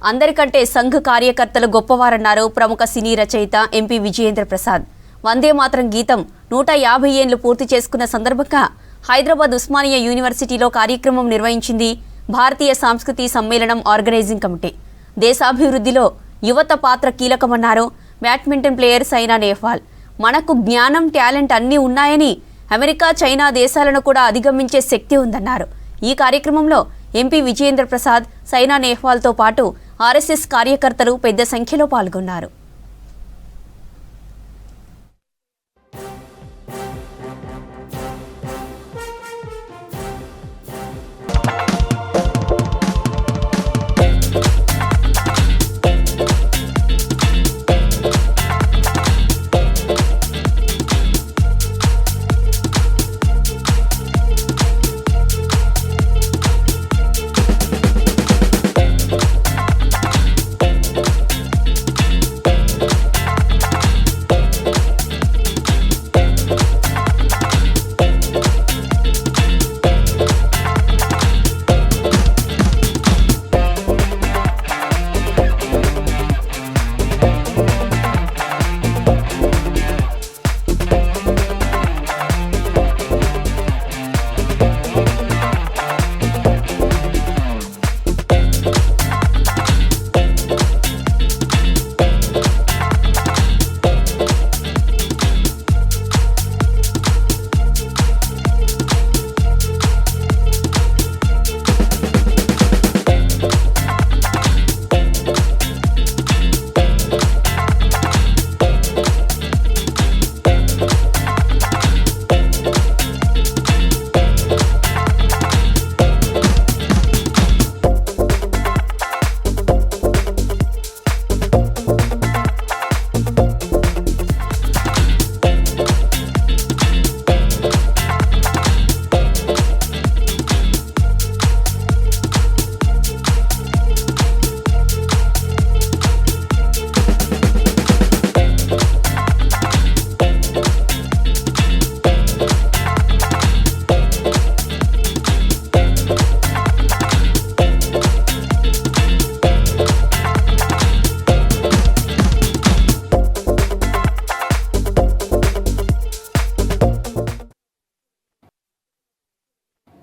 అందరికంటే సంఘ్ కార్యకర్తలు గొప్పవారన్నారు ప్రముఖ సినీ రచయిత ఎంపీ విజయేంద్ర ప్రసాద్. వందే మాతరం గీతం 150 ఏళ్లు పూర్తి చేసుకున్న సందర్భంగా హైదరాబాద్ ఉస్మానియా యూనివర్సిటీలో కార్యక్రమం నిర్వహించింది భారతీయ సంస్కృతి సమ్మేళనం ఆర్గనైజింగ్ కమిటీ. దేశాభివృద్ధిలో యువత పాత్ర కీలకమన్నారు బ్యాడ్మింటన్ ప్లేయర్ సైనా నెహ్వాల్. మనకు జ్ఞానం, టాలెంట్ అన్నీ ఉన్నాయని, అమెరికా, చైనా దేశాలను కూడా అధిగమించే శక్తి ఉందన్నారు. ఈ కార్యక్రమంలో ఎంపీ విజయేంద్ర ప్రసాద్, సైనా నెహ్వాల్తో పాటు ఆర్ఎస్ఎస్ కార్యకర్తలు పెద్ద సంఖ్యలో పాల్గొన్నారు.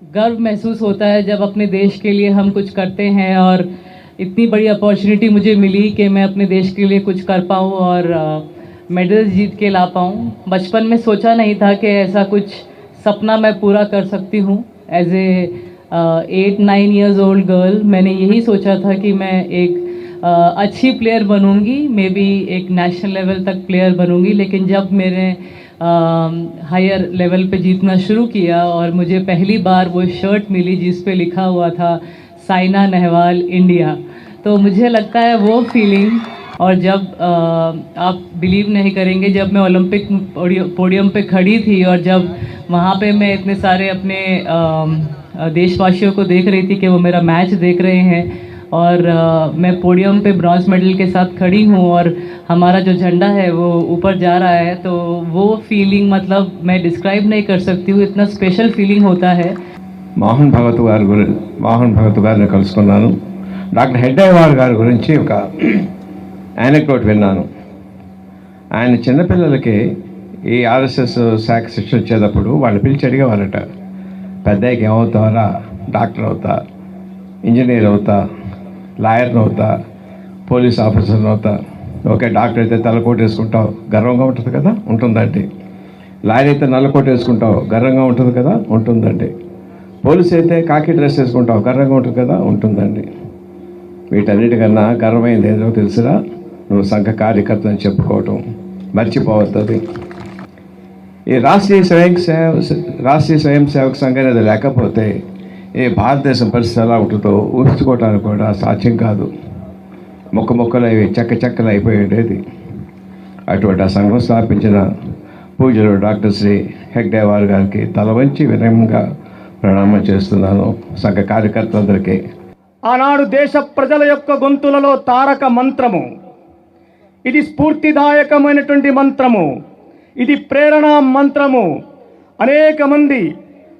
गर्व महसूस होता है जब अपने देश के लिए हम कुछ करते हैं, और इतनी बड़ी अपॉर्चुनिटी मुझे मिली कि मैं अपने देश के लिए कुछ कर पाऊँ और मेडल्स जीत के ला पाऊँ. बचपन में सोचा नहीं था कि ऐसा कुछ सपना मैं पूरा कर सकती हूँ. As a 8-9 years old girl मैंने यही सोचा था कि मैं एक अच्छी प्लेयर बनूँगी, मे बी एक नेशनल लेवल तक प्लेयर बनूँगी. लेकिन जब मेरे हायर लेवल पे जीतना शुरू किया और मुझे पहली बार वो शर्ट मिली जिस पे लिखा हुआ था साइना नेहवाल इंडिया, तो मुझे लगता है वो फीलिंग. और जब आप बिलीव नहीं करेंगे, जब मैं ओलंपिक पोडियम पे खड़ी थी और जब वहाँ पे मैं इतने सारे अपने देशवासियों को देख रही थी कि वो मेरा मैच देख रहे हैं, और मैं पोडियम पे ब्रॉन्ज मेडल के साथ खड़ी हूँ और हमारा जो झंडा है वो ऊपर जा रहा है, तो वो फीलिंग मतलब मैं डिस्क्राइब नहीं कर सकती हूँ. इतना स्पेशल फीलिंग होता है. మోహన్ భగత్ గారిని కలుసుకున్నాను. డాక్టర్ హెడ్డేవార్ గారి గురించి ఒక యానెక్డోట్ విన్నాను. ఆయన చిన్నపిల్లలకి ఈ ఆర్ఎస్ఎస్ శాఖ శిక్షణ ఇచ్చేటప్పుడు వాళ్ళు పిలిచి అడిగేవారట, పెద్దయ్యకి ఏమవుతారా? డాక్టర్ అవుతా, ఇంజనీర్ అవుతా, లాయర్ని అవుతా, పోలీస్ ఆఫీసర్ని అవుతా. ఓకే, డాక్టర్ అయితే తలకోట వేసుకుంటావు, గర్వంగా ఉంటుంది కదా? ఉంటుందండి. లాయర్ అయితే నల్లకోట వేసుకుంటావు, గర్వంగా ఉంటుంది కదా? ఉంటుందండి. పోలీస్ అయితే కాకి డ్రెస్ వేసుకుంటావు, గర్వంగా ఉంటుంది కదా? ఉంటుందండి. వీటన్నిటికన్నా గర్వమైంది ఏదో తెలుసురా? నువ్వు సంఘ కార్యకర్త అని చెప్పుకోవటం మర్చిపోవద్దు. ఈ రాష్ట్రీయ స్వయం సేవక సంఘం అనేది లేకపోతే ఈ భారతదేశం పరిస్థితి ఎలా ఉంటుందో ఊహించుకోవటానికి కూడా సాధ్యం కాదు. మొక్కలు అవి చెక్కలు అయిపోయేది. అటువంటి ఆ సంఘం స్థాపించిన పూజలు డాక్టర్ శ్రీ హెగ్డేవార్ గారికి తల వంచి వినమ్రంగా ప్రణామం చేస్తున్నాను. సంఘ కార్యకర్తలందరికీ ఆనాడు దేశ ప్రజల యొక్క గొంతులలో తారక మంత్రము ఇది, స్ఫూర్తిదాయకమైనటువంటి మంత్రము ఇది, ప్రేరణా మంత్రము. అనేక మంది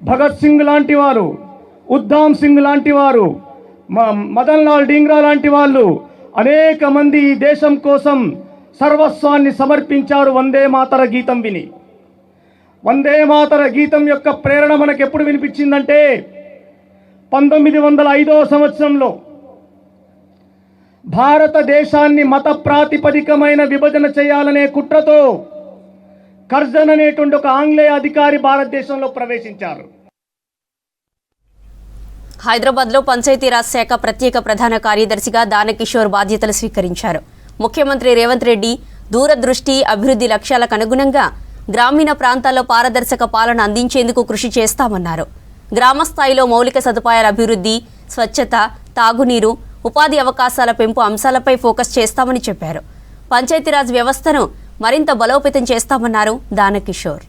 భగత్ సింగ్ లాంటి వారు, ఉద్దామ్ సింగ్ లాంటి వారు, మదన్ లాల్ డింగ్రా లాంటి వాళ్ళు అనేక మంది ఈ దేశం కోసం సర్వస్వాన్ని సమర్పించారు వందే మాతర గీతం విని. వందే మాతర గీతం యొక్క ప్రేరణ మనకు ఎప్పుడు వినిపించిందంటే 1905 సంవత్సరంలో భారతదేశాన్ని మత ప్రాతిపదికమైన విభజన చేయాలనే కుట్రతో కర్జన్ అనేటువంటి ఒక ఆంగ్లేయ అధికారి భారతదేశంలో ప్రవేశించారు. హైదరాబాద్లో పంచాయతీరాజ్ శాఖ ప్రత్యేక ప్రధాన కార్యదర్శిగా దానకిషోర్ బాధ్యతలు స్వీకరించారు. ముఖ్యమంత్రి రేవంత్ రెడ్డి దూరదృష్టి, అభివృద్ధి లక్ష్యాలకు అనుగుణంగా గ్రామీణ ప్రాంతాల్లో పారదర్శక పాలన అందించేందుకు కృషి చేస్తామన్నారు. గ్రామ స్థాయిలో మౌలిక సదుపాయాల అభివృద్ధి, స్వచ్ఛత, తాగునీరు, ఉపాధి అవకాశాల పెంపు అంశాలపై ఫోకస్ చేస్తామని చెప్పారు. పంచాయతీరాజ్ వ్యవస్థను మరింత బలోపేతం చేస్తామన్నారు దానకిషోర్.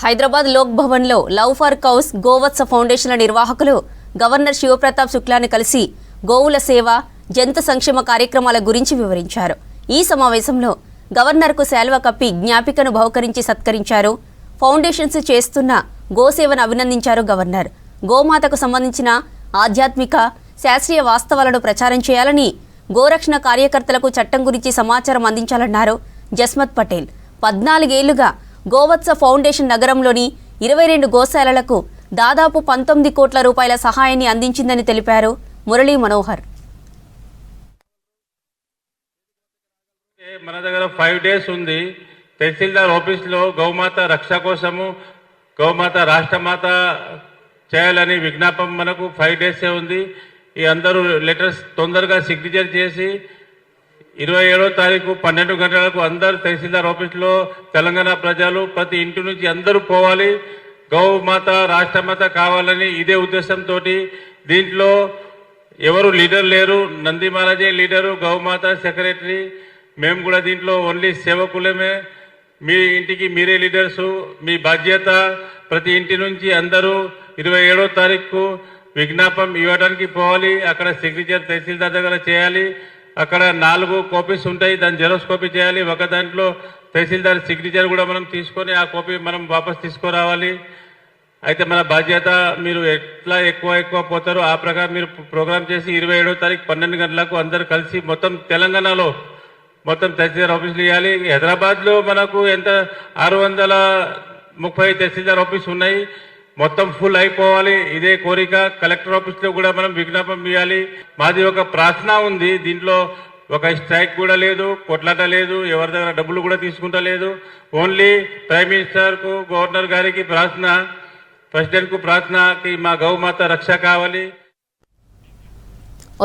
హైదరాబాద్ లోక్ భవన్లో లవ్ ఫర్ కౌస్ గోవత్స ఫౌండేషన్ల నిర్వాహకులు గవర్నర్ శివప్రతాప్ శుక్లాను కలిసి గోవుల సేవ, జంతు సంక్షేమ కార్యక్రమాల గురించి వివరించారు. ఈ సమావేశంలో గవర్నర్కు శాల్వా కప్పి జ్ఞాపికను బహుకరించి సత్కరించారు. ఫౌండేషన్స్ చేస్తున్న గోసేవను అభినందించారు గవర్నర్. గోమాతకు సంబంధించిన ఆధ్యాత్మిక, శాస్త్రీయ వాస్తవాలను ప్రచారం చేయాలని, గోరక్షణ కార్యకర్తలకు చట్టం గురించి సమాచారం అందించాలన్నారు జస్మత్ పటేల్. 14 ఏళ్లుగా గోవత్స ఫౌండేషన్ నగరంలోని 22 గోశాలలకు దాదాపు 19 కోట్ల రూపాయల సహాయాన్ని అందించిందని తెలిపారు మురళీ మనోహర్. మన దగ్గర 5 days ఉంది. తహసీల్దార్ ఆఫీస్లో గౌమాత రక్ష కోసము, గౌమాత రాష్ట్రమాత చేయాలని విజ్ఞాపం మనకు 5 days ఉంది. ఈ అందరూ లెటర్స్ తొందరగా సిగ్నేచర్ చేసి 27వ తారీఖు 12 గంటలకు అందరు తహసీల్దార్ ఆఫీస్లో తెలంగాణ ప్రజలు ప్రతి ఇంటి నుంచి అందరూ పోవాలి. గౌమాత రాష్ట్రమాత కావాలని ఇదే ఉద్దేశంతో దీంట్లో ఎవరు లీడర్ లేరు. నంది మహారాజే లీడరు, గౌమాత సెక్రటరీ, మేము కూడా దీంట్లో ఓన్లీ సేవకులమే. మీ ఇంటికి మీరే లీడర్సు. మీ బాధ్యత ప్రతి ఇంటి నుంచి అందరూ 27వ తారీఖు విజ్ఞాపం ఇవ్వడానికి పోవాలి. అక్కడ సిగ్నేచర్ తహసీల్దార్ దగ్గర చేయాలి. అక్కడ 4 కాపీస్ ఉంటాయి, దాని జెరాక్స్ కాపీ చేయాలి. ఒక దాంట్లో తహసీల్దార్ సిగ్నేచర్ కూడా మనం తీసుకొని ఆ కాపీ మనం వాపస్ తీసుకురావాలి. అయితే మన బాధ్యత, మీరు ఎట్లా ఎక్కువ పోతారో ఆ ప్రకారం మీరు ప్రోగ్రామ్ చేసి 27వ తారీఖు 12 గంటలకు అందరు కలిసి మొత్తం తెలంగాణలో మొత్తం తహసీల్దార్ ఆఫీసులు ఇవ్వాలి. హైదరాబాద్లో మనకు ఎంత 630 తహసీల్దార్ ఆఫీస్ ఉన్నాయి, మొత్తం ఫుల్ అయిపోవాలి. ఇదే కోరిక. కలెక్టర్ ఆఫీస్లో కూడా మనం విజ్ఞాపం ఇవ్వాలి. మాది ఒక ప్రార్థన ఉంది. దీంట్లో ఒక స్ట్రైక్ కూడా లేదు, కొట్లాట లేదు, ఎవరి దగ్గర డబ్బులు కూడా తీసుకుంటా లేదు. ఓన్లీ ప్రైమ్ మినిస్టర్కు, గవర్నర్ గారికి ప్రార్థన, ప్రెసిడెంట్కు ప్రార్థనకి మా గౌమాత రక్ష కావాలి.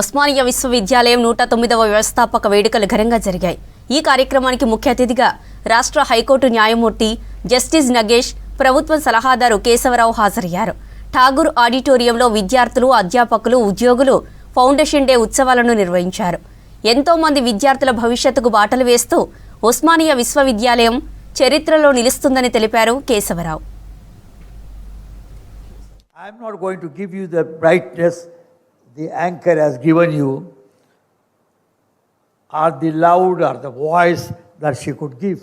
ఉస్మానియా విశ్వవిద్యాలయం 109వ వ్యవస్థాపక వేడుకలు ఘనంగా జరిగాయి. ఈ కార్యక్రమానికి ముఖ్య అతిథిగా రాష్ట్ర హైకోర్టు న్యాయమూర్తి జస్టిస్ నగేష్, ప్రభుత్వ సలహాదారు కేశవరావు హాజరయ్యారు. ఠాగూర్ ఆడిటోరియంలో విద్యార్థులు, అధ్యాపకులు, ఉద్యోగులు ఫౌండేషన్ డే ఉత్సవాలను నిర్వహించారు. ఎంతో మంది విద్యార్థుల భవిష్యత్తుకు బాటలు వేస్తూ ఉస్మానియా విశ్వవిద్యాలయం చరిత్రలో నిలుస్తుందని తెలిపారు Keshavarao. I am not going to give you the brightness the anchor has given you, or the loud or the voice that she could give.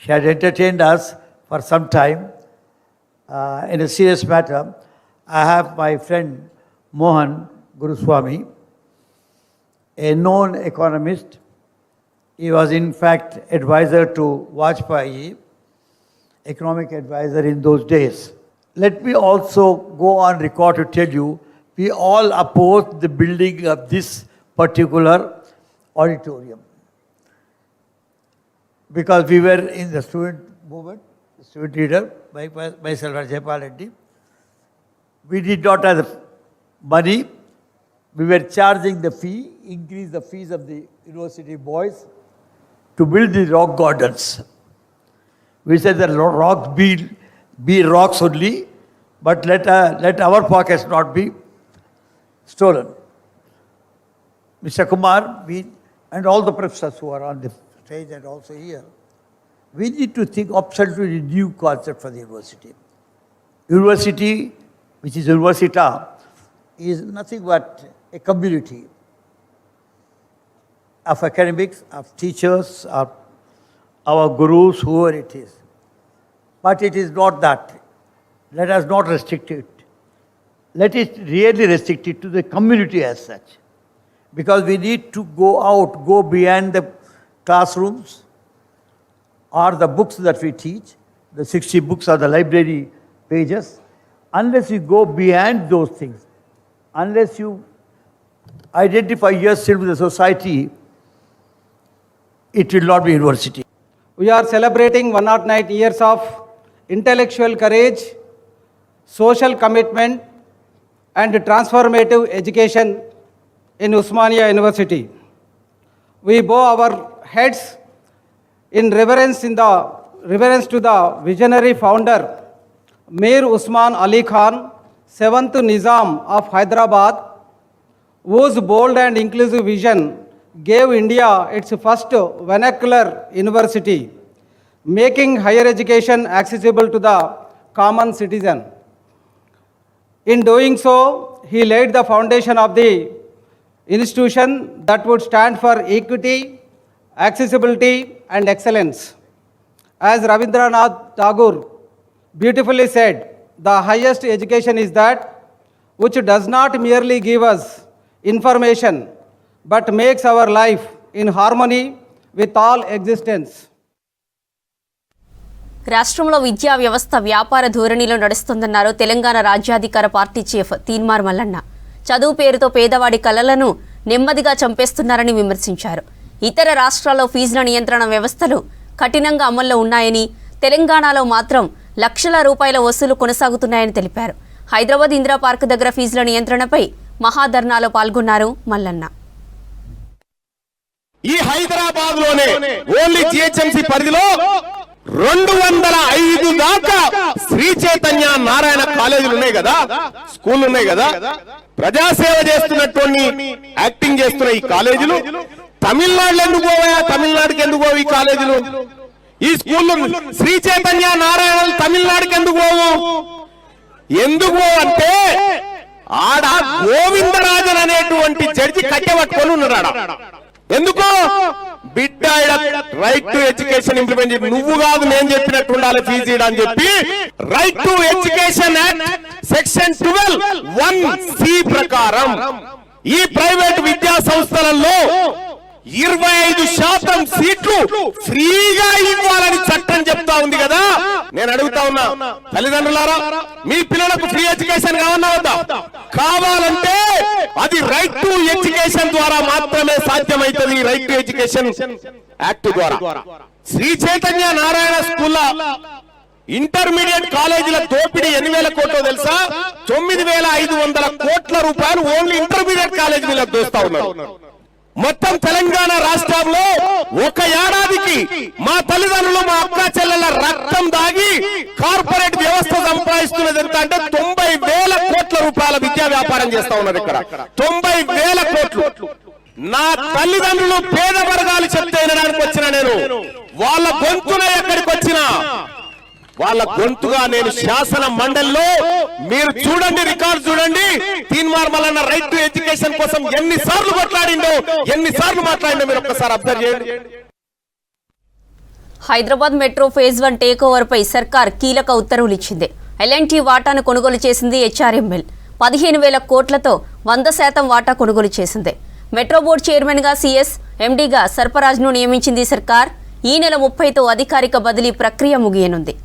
She had entertained us for some time in a serious matter. I have my friend Mohan Guruswamy, a known economist. He was in fact advisor to Vajpayee, economic advisor in those days. Let me also go on record to tell you, we all opposed the building of this particular auditorium because we were in the student movement, student leader, myself and Jayapal Reddy. We did not have the money. We were charging the fee, increase the fees of the university boys to build the rock gardens. We said that rocks be rocks only, but let our pockets not be stolen. Mr. Kumar, we and all the professors who are on the stage and also here, we need to think absolutely new concept for the university. University, which is Universita, is nothing but a community of academics, of teachers, of our gurus, whoever it is. But it is not that. Let us not restrict it. Let it really restrict it to the community as such. Because we need to go out, go beyond the classrooms or the books that we teach, the 60 books or the library pages. Unless you go beyond those things, unless you identify yourself with the society, it will not be university. We are celebrating 109 years of intellectual courage, social commitment, and transformative education in Osmania University. We bow our heads in reverence to the visionary founder, Mir Usman Ali Khan, 7th Nizam of Hyderabad, whose bold and inclusive vision gave India its first vernacular university, making higher education accessible to the common citizen. In doing so, he laid the foundation of the institution that would stand for equity, accessibility, and excellence. As Rabindranath Tagore beautifully said, the highest education is that which does not merely give us information, but makes our life in harmony with all existence. రాష్ట్రంలో విద్యా వ్యవస్థ వ్యాపార ధోరణిలో నడుస్తుందన్నారు తెలంగాణ రాజ్యాధికార party chief Teenmar Mallanna. చదువు పేరుతో పేదవాడి కలలను నెమ్మదిగా చంపేస్తున్నారని విమర్శించారు. ఇతర రాష్ట్రాల్లో ఫీజుల నియంత్రణ వ్యవస్థలు కఠినంగా అమల్లో ఉన్నాయని, తెలంగాణలో మాత్రం లక్షల రూపాయల వసూలు కొనసాగుతున్నాయని తెలిపారు. హైదరాబాద్ ఇందిరా పార్క్ దగ్గర ఫీజుల నియంత్రణపై మహాధర్నాలో పాల్గొన్నారు మల్లన్న. ఈ హైదరాబాద్ లోనే ఓన్లీ జిహెచ్ఎంసీ పరిధిలో 205 దాకా శ్రీ చైతన్య నారాయణ కాలేజీలు ఉన్నాయి కదా, స్కూల్ ఉన్నాయి కదా. ప్రజాసేవ చేస్తున్నటువంటి యాక్టింగ్ చేస్తున్న ఈ కాలేజీలు తమిళనాడులో ఎందుకు పోవా? తమిళనాడుకి ఎందుకు పోవు ఈ కాలేజీలు? ఈ స్కూళ్ళు శ్రీ చైతన్య నారాయణ తమిళనాడుకి ఎందుకు పోవు? ఎందుకు పోవు అంటే ఆడ గోవిందరాజన్ అనేటువంటి జడ్జి కట్టెపట్టుకొని ఉన్నాడు. ఎందుకు? బిడ్డ రైట్ టు ఎడ్యుకేషన్ ఇంప్లిమెంట్ చెప్పి, నువ్వు కాదు నేను చెప్పినట్టు ఉండాలి ఫీజు అని చెప్పి right to education act section 12(1)(c) ప్రకారం ఈ ప్రైవేట్ విద్యా సంస్థలలో 25% సీట్లు ఫ్రీగా ఇవ్వాలని చట్టం చెప్తా ఉంది కదా. నేను అడుగుతా ఉన్నా, తల్లిదండ్రులారా, మీ పిల్లలకు ఫ్రీ ఎడ్యుకేషన్ కావన్నా వద్దా? కావాలంటే అది రైట్ టు ఎడ్యుకేషన్ ద్వారా మాత్రమే సాధ్యమైతుంది. రైట్ టు ఎడ్యుకేషన్ యాక్ట్ ద్వారా. శ్రీ చైతన్య నారాయణ స్కూల్లో ఇంటర్మీడియట్ కాలేజీల దోపిడీ 8,000 కోట్లు తెలుసా? 9,500 కోట్ల రూపాయలు ఓన్లీ ఇంటర్మీడియట్ కాలేజీలకు దోస్తా ఉన్నారు. మొత్తం తెలంగాణ రాష్ట్రంలో ఒక ఏడాదికి మా తల్లిదండ్రులు, మా అక్క చెల్లెల రక్తం దాగి కార్పొరేట్ వ్యవస్థ సంపాదిస్తున్నది ఎంత అంటే 90,000 కోట్ల రూపాయల విద్యా వ్యాపారం చేస్తా ఉన్నారు ఇక్కడ. 90,000 కోట్లు. నా తల్లిదండ్రులు పేద వర్గాలు చెప్తే వినడానికి వచ్చిన నేను, వాళ్ళ గొంతున ఎక్కడికి వచ్చినా వాళ్ళ గొంతుగా నేను శాసన మండలిలో, మీరు చూడండి, రికార్డు చూడండి, Teenmar Mallanna right to education కోసం ఎన్నిసార్లు కొట్లాడిండో, ఎన్నిసార్లు మాట్లాడిండో మీరు ఒక్కసారి అబ్జర్వ్ చేయండి. Hyderabad metro phase 1 take over పై సర్కార్ కీలక ఉత్తర్వులు ఇచ్చింది. ఎల్ఎన్టీ వాటాను కొనుగోలు చేసింది హెచ్ఆర్ఎంఎల్. 15,000 కోట్లతో 100% వాటా కొనుగోలు చేసింది. మెట్రో బోర్డు చైర్మన్ గా సిఎస్, ఎండీగా సర్ఫరాజ్ను నియమించింది సర్కార్. ఈ నెల 30తో అధికారిక బదిలీ ప్రక్రియ ముగియనుంది.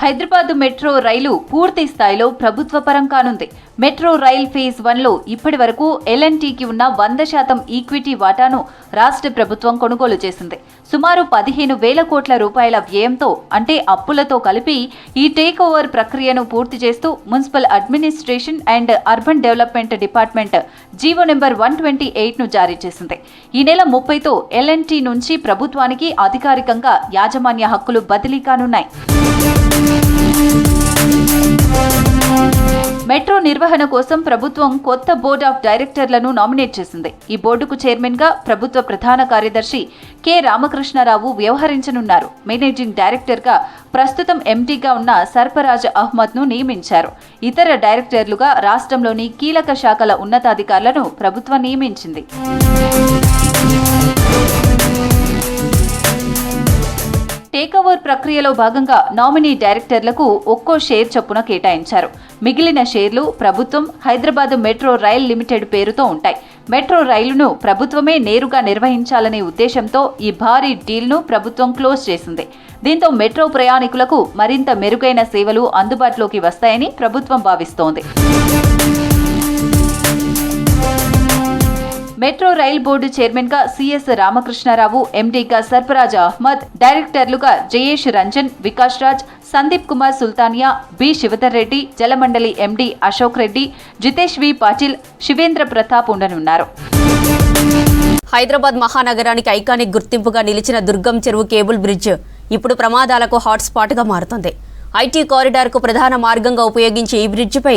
హైదరాబాద్ మెట్రో రైలు పూర్తి స్థాయిలో ప్రభుత్వ పరం కానుంది. మెట్రో రైల్ ఫేజ్ 1లో ఇప్పటి వరకు ఎల్ఎన్టీకి ఉన్న 100% ఈక్విటీ వాటాను రాష్ట్ర ప్రభుత్వం కొనుగోలు చేసింది. సుమారు 15,000 కోట్ల రూపాయల వ్యయంతో, అంటే అప్పులతో కలిపి ఈ టేక్ ఓవర్ ప్రక్రియను పూర్తి చేస్తూ municipal administration and urban development department GO number 128ను జారీ చేసింది. ఈ నెల 30తో ఎల్ఎన్టీ నుంచి ప్రభుత్వానికి అధికారికంగా యాజమాన్య హక్కులు బదిలీ కానున్నాయి. మెట్రో నిర్వహణ కోసం ప్రభుత్వం కొత్త బోర్డ్ ఆఫ్ డైరెక్టర్లను నామినేట్ చేసింది. ఈ బోర్డుకు చైర్మన్ గా ప్రభుత్వ ప్రధాన కార్యదర్శి కె రామకృష్ణారావు వ్యవహరించనున్నారు. మేనేజింగ్ డైరెక్టర్ గా ప్రస్తుతం ఎండీగా ఉన్న సర్ఫరాజ్ అహ్మద్ ను నియమించారు. ఇతర డైరెక్టర్లుగా రాష్ట్రంలోని కీలక శాఖల ఉన్నతాధికారులను ప్రభుత్వం నియమించింది. టేక్ఓవర్ ప్రక్రియలో భాగంగా నామినీ డైరెక్టర్లకు ఒక్కో షేర్ చొప్పున కేటాయించారు. మిగిలిన షేర్లు ప్రభుత్వం హైదరాబాద్ మెట్రో రైల్ లిమిటెడ్ పేరుతో ఉంటాయి. మెట్రో రైలును ప్రభుత్వమే నేరుగా నిర్వహించాలనే ఉద్దేశంతో ఈ భారీ డీల్ను ప్రభుత్వం క్లోజ్ చేసింది. దీంతో మెట్రో ప్రయాణికులకు మరింత మెరుగైన సేవలు అందుబాటులోకి వస్తాయని ప్రభుత్వం భావిస్తోంది. మెట్రో రైల్ బోర్డు చైర్మన్ గా సిఎస్ రామకృష్ణారావు, ఎండీగా సర్ఫరాజ్ అహ్మద్, డైరెక్టర్లుగా జయేష్ రంజన్, వికాస్ రాజ్, సందీప్ కుమార్ సుల్తానియా, బి శివధర్ రెడ్డి, జలమండలి ఎండీ అశోక్ రెడ్డి, జితేష్ వి పాటిల్, శివేంద్ర ప్రతాప్ ఉండనున్నారు. హైదరాబాద్ మహానగరానికి ఐకానిక్ గుర్తింపుగా నిలిచిన దుర్గం చెరువు కేబుల్ బ్రిడ్జ్ ఇప్పుడు ప్రమాదాలకు హాట్స్పాట్గా మారుతోంది. ఐటీ కారిడార్కు ప్రధాన మార్గంగా ఉపయోగించే ఈ బ్రిడ్జిపై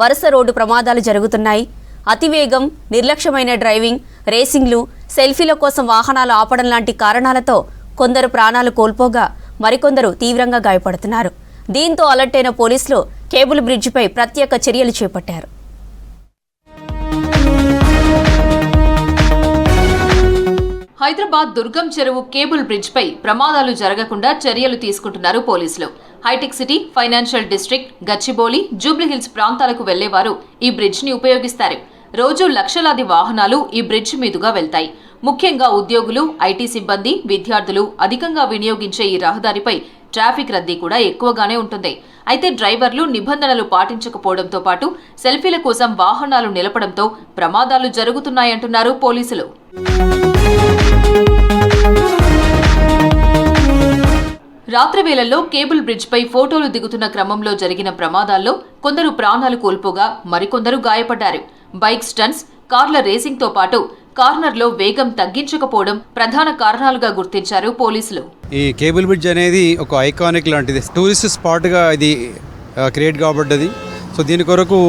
వరుస రోడ్డు ప్రమాదాలు జరుగుతున్నాయి. అతివేగం, నిర్లక్ష్యమైన డ్రైవింగ్, రేసింగ్లు, సెల్ఫీల కోసం వాహనాలు ఆపడం లాంటి కారణాలతో కొందరు ప్రాణాలు కోల్పోగా మరికొందరు తీవ్రంగా గాయపడుతున్నారు. దీంతో అలర్ట్ అయిన పోలీసులు కేబుల్ బ్రిడ్జిపై ప్రత్యేక చర్యలు చేపట్టారు. హైదరాబాద్ దుర్గం చెరువు కేబుల్ బ్రిడ్జ్ పై ప్రమాదాలు జరగకుండా చర్యలు తీసుకుంటున్నారు పోలీసులు. Hitech city, financial district, Gachibowli, Jubilee Hills ప్రాంతాలకు వెళ్లేవారు ఈ బ్రిడ్జ్ ని ఉపయోగిస్తారు. రోజు లక్షలాది వాహనాలు ఈ బ్రిడ్జ్ మీదుగా వెళ్తాయి. ముఖ్యంగా ఉద్యోగులు, ఐటీ సిబ్బంది, విద్యార్థులు అధికంగా వినియోగించే ఈ రహదారిపై ట్రాఫిక్ రద్దీ కూడా ఎక్కువగానే ఉంటుంది. అయితే డ్రైవర్లు నిబంధనలు పాటించకపోవడంతో పాటు సెల్ఫీల కోసం వాహనాలు నిలపడంతో ప్రమాదాలు జరుగుతున్నాయంటున్నారు పోలీసులు. రాత్రి వేళల్లో కేబుల్ బ్రిడ్జ్ పై ఫోటోలు దిగుతున్న క్రమంలో జరిగిన ప్రమాదాల్లో కొందరు ప్రాణాలు కోల్పోగా మరికొందరు గాయపడ్డారు. బైక్ స్టంట్స్, కార్ల రేసింగ్ తో పాటు కార్నర్లో వేగం తగ్గించకపోవడం ప్రధాన కారణాలుగా గుర్తించారు పోలీసులు. ఈ కేబుల్ బ్రిడ్జ్ అనేది ఒక ఐకానిక్ లాంటిది. టూరిస్ట్ స్పాట్గా ఇది క్రియేట్ కాబడ్డది. సో దీని కొరకు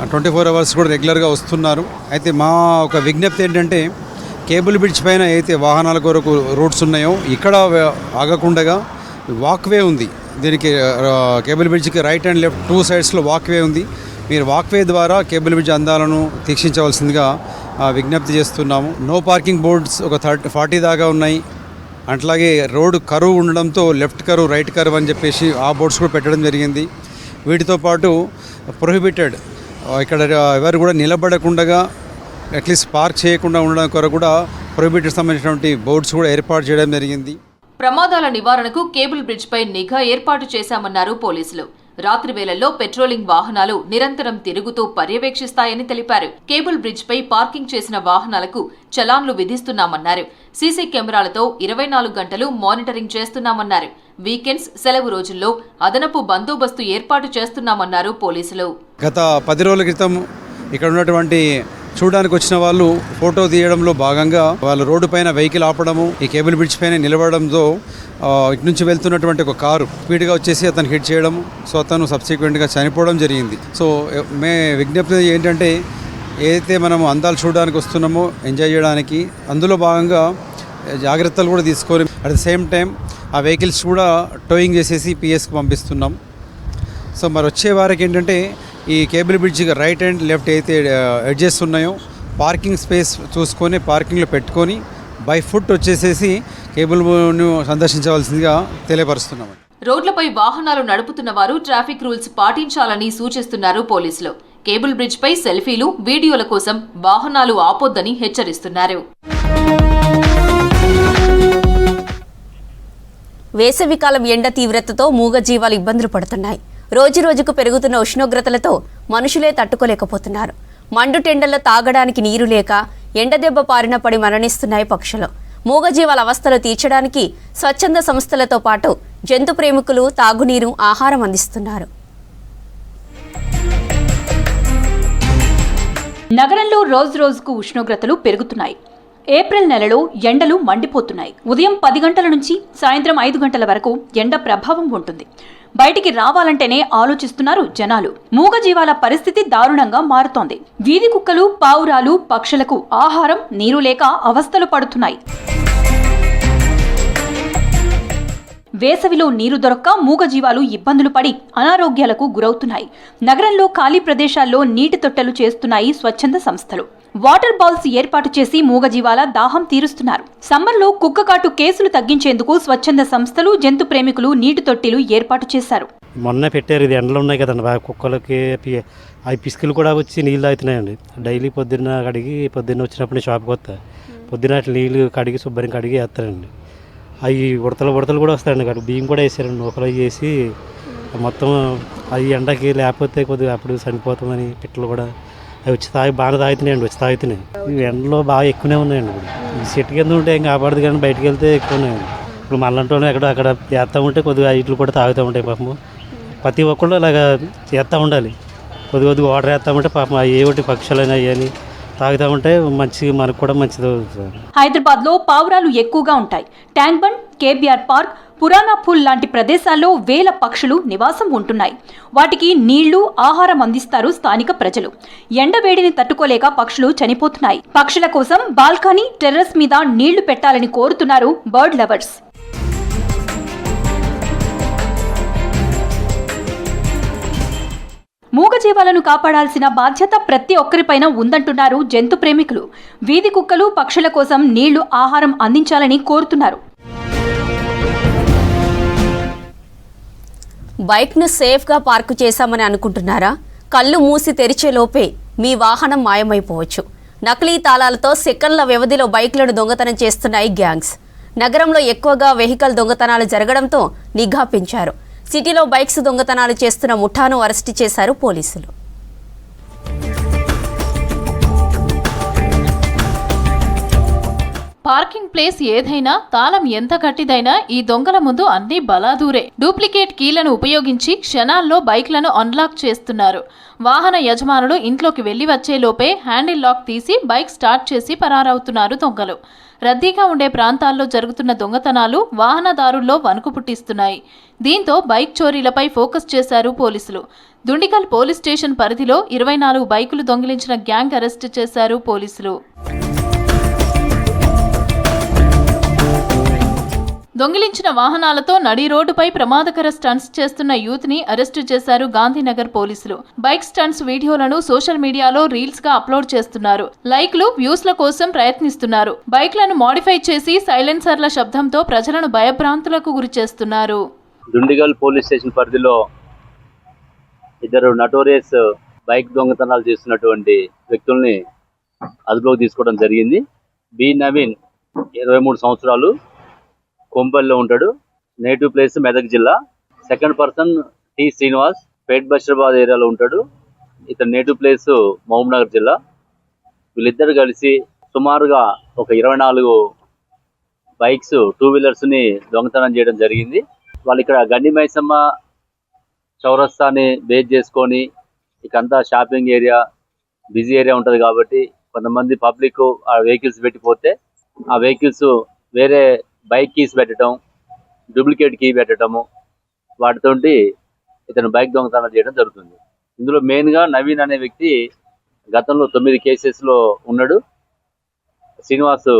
24 అవర్స్ కూడా రెగ్యులర్గా వస్తున్నారు. అయితే మా ఒక విజ్ఞప్తి ఏంటంటే, కేబుల్ బ్రిడ్జ్ పైన అయితే వాహనాల కొరకు రూట్స్ ఉన్నాయో ఇక్కడ ఆగకుండగా వాక్వే ఉంది. దీనికి కేబుల్ బ్రిడ్జ్కి రైట్ అండ్ లెఫ్ట్ 2 సైడ్స్లో వాక్వే ఉంది. మీరు వాక్వే ద్వారా కేబుల్ బ్రిడ్జ్ అందాలను తీక్షించవలసిందిగా విజ్ఞప్తి చేస్తున్నాము. నో పార్కింగ్ బోర్డ్స్ ఒక 40 దాకా ఉన్నాయి. అట్లాగే రోడ్డు కరువు ఉండడంతో లెఫ్ట్ కరువు, రైట్ కరువు అని చెప్పేసి ఆ బోర్డ్స్ కూడా పెట్టడం జరిగింది. వీటితో పాటు ప్రొహిబిటెడ్, ఇక్కడ ఎవరు కూడా నిలబడకుండా అట్లీస్ట్ పార్క్ చేయకుండా ఉండడం కొరకు కూడా ప్రొహిబిటెడ్ సంబంధించినటువంటి బోర్డ్స్ కూడా ఏర్పాటు చేయడం జరిగింది. ప్రమాదాల నివారణకు కేబుల్ బ్రిడ్జ్ పై నిఘా ఏర్పాటు చేశామన్నారు పోలీసులు. రాత్రి వేళల్లో పెట్రోలింగ్ వాహనాలు నిరంతరం తిరుగుతూ పర్యవేక్షిస్తాయని తెలిపారు. కేబుల్ బ్రిడ్జ్ పై పార్కింగ్ చేసిన వాహనాలకు చలాన్లు విధిస్తున్నామన్నారు. సీసీ కెమెరాలతో 24 గంటలు మానిటరింగ్ చేస్తున్నామన్నారు. వీకెండ్స్, సెలవు రోజుల్లో అదనపు బందోబస్తు ఏర్పాటు చేస్తున్నామన్నారు పోలీసులు. గత 10 రోజుల క్రితం ఇక్కడ ఉన్నటువంటి చూడడానికి వచ్చిన వాళ్ళు ఫోటో తీయడంలో భాగంగా వాళ్ళు రోడ్డు పైన వెహికల్ ఆపడము, ఈ కేబుల్ బ్రిడ్జ్ పైన నిలబడడంతో ఇటు నుంచి వెళ్తున్నటువంటి ఒక కారు స్పీడ్గా వచ్చేసి అతను హిట్ చేయడం. సో అతను సబ్సిక్వెంట్గా చనిపోవడం జరిగింది. సో మే విజ్ఞప్తి ఏంటంటే, ఏదైతే మనము అందాలు చూడడానికి వస్తున్నామో, ఎంజాయ్ చేయడానికి, అందులో భాగంగా జాగ్రత్తలు కూడా తీసుకొని అట్ ద సేమ్ టైం ఆ వెహికల్స్ కూడా టోయింగ్ చేసేసి పిఎస్కి పంపిస్తున్నాం. సో మరి వచ్చే వారికి ఏంటంటే, ఈ కేబుల్ బ్రిడ్జ్కి రైట్ అండ్ లెఫ్ట్ అయితే ఎడ్జెస్ ఉన్నాయో పార్కింగ్ స్పేస్ చూసుకొని పార్కింగ్లో పెట్టుకొని బై ఫుట్ వచ్చేసేసి కేబుల్ను సందర్శించవలసిందిగా తెలియపరుస్తున్నాం. రోడ్లపై వాహనాలు నడుపుతున్న వారు ట్రాఫిక్ రూల్స్ పాటించాలని సూచిస్తున్నారు పోలీసులు. కేబుల్ బ్రిడ్జ్ పై సెల్ఫీలు, వీడియోల కోసం వాహనాలు ఆపొద్దని హెచ్చరిస్తున్నారు. వేసవికాలం ఎండ తీవ్రతతో మూగజీవాలు ఇబ్బందులు పడుతున్నాయి. రోజురోజుకు పెరుగుతున్న ఉష్ణోగ్రతలతో మనుషులే తట్టుకోలేకపోతున్నారు. మండుటెండల్లో తాగడానికి నీరు లేక ఎండదెబ్బ పారిన పడి మరణిస్తున్నాయి పక్షులు. మూగజీవాల అవస్థలు తీర్చడానికి స్వచ్ఛంద సంస్థలతో పాటు జంతు ప్రేమికులు తాగునీరు, ఆహారం అందిస్తున్నారు. నగరంలో రోజురోజుకు ఉష్ణోగ్రతలు పెరుగుతున్నాయి. ఏప్రిల్ నెలలో ఎండలు మండిపోతున్నాయి. ఉదయం 10 గంటల నుంచి సాయంత్రం 5 గంటల వరకు ఎండ ప్రభావం ఉంటుంది. బయటికి రావాలంటేనే ఆలోచిస్తున్నారు జనాలు. మూగజీవాల పరిస్థితి దారుణంగా మారుతోంది. వీధి కుక్కలు, పావురాలు, పక్షులకు ఆహారం, నీరు లేక అవస్థలు పడుతున్నాయి. వేసవిలో నీరు దొరక్క మూగజీవాలు ఇబ్బందులు పడి అనారోగ్యాలకు గురవుతున్నాయి. నగరంలో ఖాళీ ప్రదేశాల్లో నీటి తొట్టెలు చేస్తున్నాయి స్వచ్ఛంద సంస్థలు. వాటర్ బాల్స్ ఏర్పాటు చేసి మూగజీవాల దాహం తీరుస్తున్నారు. సమ్మర్లో కుక్కకాటు కేసులు తగ్గించేందుకు స్వచ్ఛంద సంస్థలు, జంతు ప్రేమికులు నీటి తొట్టిలు ఏర్పాటు చేశారు. మొన్న పెట్టారు, ఇది ఎండలు ఉన్నాయి కదండి బాగా, కుక్కలకి అవి పిసుకులు కూడా వచ్చి నీళ్ళు తాగుతున్నాయండి. డైలీ పొద్దున్న కడిగి, పొద్దున్న వచ్చినప్పుడు షాప్కి వస్తా, పొద్దున్న నీళ్ళు కడిగి శుభ్రం కడిగి వేస్తారండి. అవి ఉడతలు కూడా వస్తాయండి. అక్కడ బియ్యం కూడా వేసారండి, నూకలు వేసి మొత్తం. అవి ఎండకి లేకపోతే కొద్దిగా అప్పుడు చనిపోతామని పిట్టలు కూడా అవి వచ్చి బాగా తాగుతున్నాయండి, వచ్చి తాగుతున్నాయి. ఇవి ఎండలో బాగా ఎక్కువనే ఉన్నాయండి. ఇప్పుడు ఈ చెట్టు కింద ఉంటే ఏం కాపాడదు, కానీ బయటకు వెళ్తే ఎక్కువ ఉన్నాయండి. ఇప్పుడు మళ్ళంటోనే అక్కడ చేస్తూ ఉంటే కొద్దిగా ఇట్లు కూడా తాగుతూ ఉంటాయి పాపము. ప్రతి ఒక్కళ్ళు అలాగా చేస్తూ ఉండాలి. కొద్దిగా వాటర్ వేస్తూ ఉంటే పాపం ఏ ఒకటి పక్షులైనా అయ్యని తాగుతూ ఉంటే మంచి, మనకు కూడా మంచిది. హైదరాబాద్లో పావురాలు ఎక్కువగా ఉంటాయి. Tank bund, KBR park, Purana pool లాంటి ప్రదేశాల్లో వేల పక్షులు నివాసం ఉంటున్నాయి. వాటికి నీళ్లు, ఆహారం అందిస్తారు స్థానిక ప్రజలు. ఎండవేడిని తట్టుకోలేక పక్షులు చనిపోతున్నాయి. పక్షుల కోసం బాల్కనీ, టెర్రస్ మీద నీళ్లు పెట్టాలని కోరుతున్నారు బర్డ్ లవర్స్. మూగజీవాలను కాపాడాల్సిన బాధ్యత ప్రతి ఒక్కరిపైన ఉందంటున్నారు జంతు ప్రేమికులు. వీధి కుక్కలు, పక్షుల కోసం నీళ్లు, ఆహారం అందించాలని కోరుతున్నారు. బైక్ను సేఫ్గా పార్కు చేశామని అనుకుంటున్నారా? కళ్ళు మూసి తెరిచేలోపే మీ వాహనం మాయమైపోవచ్చు. నకిలీ తాళాలతో సెకన్ల వ్యవధిలో బైక్లను దొంగతనం చేస్తున్నాయి గ్యాంగ్స్. నగరంలో ఎక్కువగా వెహికల్ దొంగతనాలు జరగడంతో నిఘా పెంచారు. సిటీలో బైక్స్ దొంగతనాలు చేస్తున్న ముఠాను అరెస్టు చేశారు పోలీసులు. పార్కింగ్ ప్లేస్ ఏదైనా, తాళం ఎంత గట్టిదైనా ఈ దొంగల ముందు అన్ని బలాదూరే. డూప్లికేట్ కీలను ఉపయోగించి క్షణాల్లో బైక్లను అన్లాక్ చేస్తున్నారు. వాహన యజమానులు ఇంట్లోకి వెళ్లి వచ్చేలోపే హ్యాండిల్ లాక్ తీసి బైక్ స్టార్ట్ చేసి పరారవుతున్నారు దొంగలు. రద్దీగా ఉండే ప్రాంతాల్లో జరుగుతున్న దొంగతనాలు వాహనదారుల్లో వణుకు పుట్టిస్తున్నాయి. దీంతో బైక్ చోరీలపై ఫోకస్ చేశారు పోలీసులు. దుండిగల్ పోలీస్ స్టేషన్ పరిధిలో 24 బైకులు దొంగిలించిన గ్యాంగ్ అరెస్టు చేశారు పోలీసులు. దొంగిలించిన వాహనాలతో నడి రోడ్డుపై ప్రమాదకర స్టంట్స్ చేస్తున్న యూత్ ని అరెస్టు చేశారు గాంధీనగర్ పోలీసులు. బైక్ స్టంట్స్ వీడియోలను సోషల్ మీడియాలో రీల్స్ గా అప్లోడ్ చేస్తున్నారు. లైక్లు, వ్యూస్ల కోసం ప్రయత్నిస్తున్నారు. బైక్లను మోడిఫై చేసి సైలెన్సర్ల శబ్దంతో ప్రజలను భయభ్రాంతులకు గురి చేస్తున్నారు. దుండిగల్ పోలీస్ స్టేషన్ పరిధిలో 2 నటోరియస్ బైక్ దొంగతనాలు చేస్తున్నటువంటి వ్యక్తుల్ని అదుపులోకి తీసుకోవడం జరిగింది. బి నవీన్ 23 సంవత్సరాలు, కొంపల్లిలో ఉంటాడు. నేటివ్ ప్లేస్ మెదక్ జిల్లా. సెకండ్ పర్సన్ టి శ్రీనివాస్, పేట్ బషీరాబాద్ ఏరియాలో ఉంటాడు. ఇతని నేటివ్ ప్లేస్ మహబూబ్నగర్ జిల్లా. వీళ్ళిద్దరు కలిసి సుమారుగా ఒక 24 బైక్స్, 2 వీలర్స్ని దొంగతనం చేయడం జరిగింది. వాళ్ళు ఇక్కడ గండి మైసమ్మ చౌరస్తాని బేస్ చేసుకొని, ఇకంతా షాపింగ్ ఏరియా, బిజీ ఏరియా ఉంటుంది కాబట్టి కొంతమంది పబ్లిక్ ఆ వెహికల్స్ పెట్టిపోతే ఆ వెహికల్స్ వేరే బైక్ కీస్ పెట్టడం, డూప్లికేట్ కీ పెట్టడము, వాటితోటి ఇతను బైక్ దొంగతనం చేయడం జరుగుతుంది. ఇందులో మెయిన్గా నవీన్ అనే వ్యక్తి గతంలో 9 కేసెస్లో ఉన్నాడు. Srinivas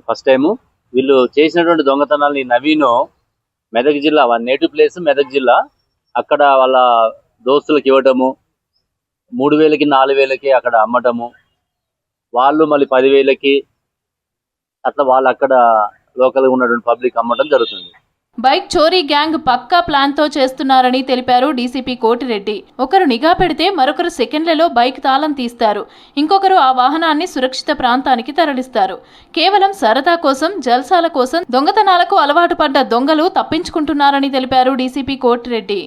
first time. వీళ్ళు చేసినటువంటి దొంగతనాలని నవీన్ మెదక్ జిల్లా, వాళ్ళ నేటివ్ ప్లేస్ మెదక్ జిల్లా, అక్కడ వాళ్ళ దోస్తులకు ఇవ్వటము, 3000కి 4000కి అక్కడ అమ్మటము, వాళ్ళు మళ్ళీ 10,000కి అట్లా వాళ్ళు అక్కడ లోకల్గా ఉన్నటువంటి పబ్లిక్ అమ్మటం జరుగుతుంది. బైక్ చోరీ గ్యాంగ్ పక్కా ప్లాన్ తో చేస్తున్నారని తెలిపారు డీసీపీ కోటిరెడ్డి. ఒకరు నిఘా పెడితే మరొకరు సెకండ్లలో బైక్ తాళం తీస్తారు. ఇంకొకరు ఆ వాహనాన్ని సురక్షిత ప్రాంతానికి తరలిస్తారు. కేవలం సరదా కోసం, జల్సాల కోసం దొంగతనాలకు అలవాటు పడ్డ దొంగలు తప్పించుకుంటున్నారని తెలిపారు డీసీపీ కోటిరెడ్డి.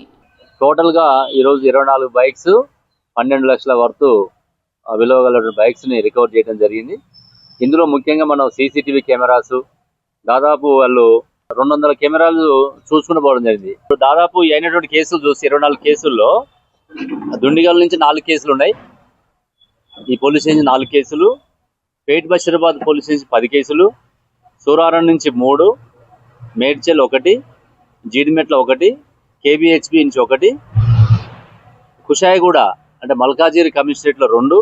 టోటల్ గా ఈరోజు 24 బైక్స్, 12 లక్షల వరకు విలువ గల బైక్స్ ని రికవర్ చేయడం జరిగింది. ఇందులో ముఖ్యంగా మనం సీసీటీవీ కెమెరాస్ దాదాపు వాళ్ళు 200 కెమెరాలు చూసుకుని పోవడం జరిగింది. దాదాపు అయినటువంటి కేసులు చూసి 24 కేసుల్లో దుండిగల్ నుంచి 4 కేసులు ఉన్నాయి. ఈ పోలీస్ స్టేషన్ 4 కేసులు, పేట్ బషీరాబాద్ పోలీస్ స్టేషన్ 10 కేసులు, సూరారం నుంచి 3, మేడ్చల్ 1, జీడిమెట్ల 1, కేబిహెచ్బి నుంచి ఒకటి, కుషాయిగూడ అంటే మల్కాజిగిరి కమిషనరేట్లో 2,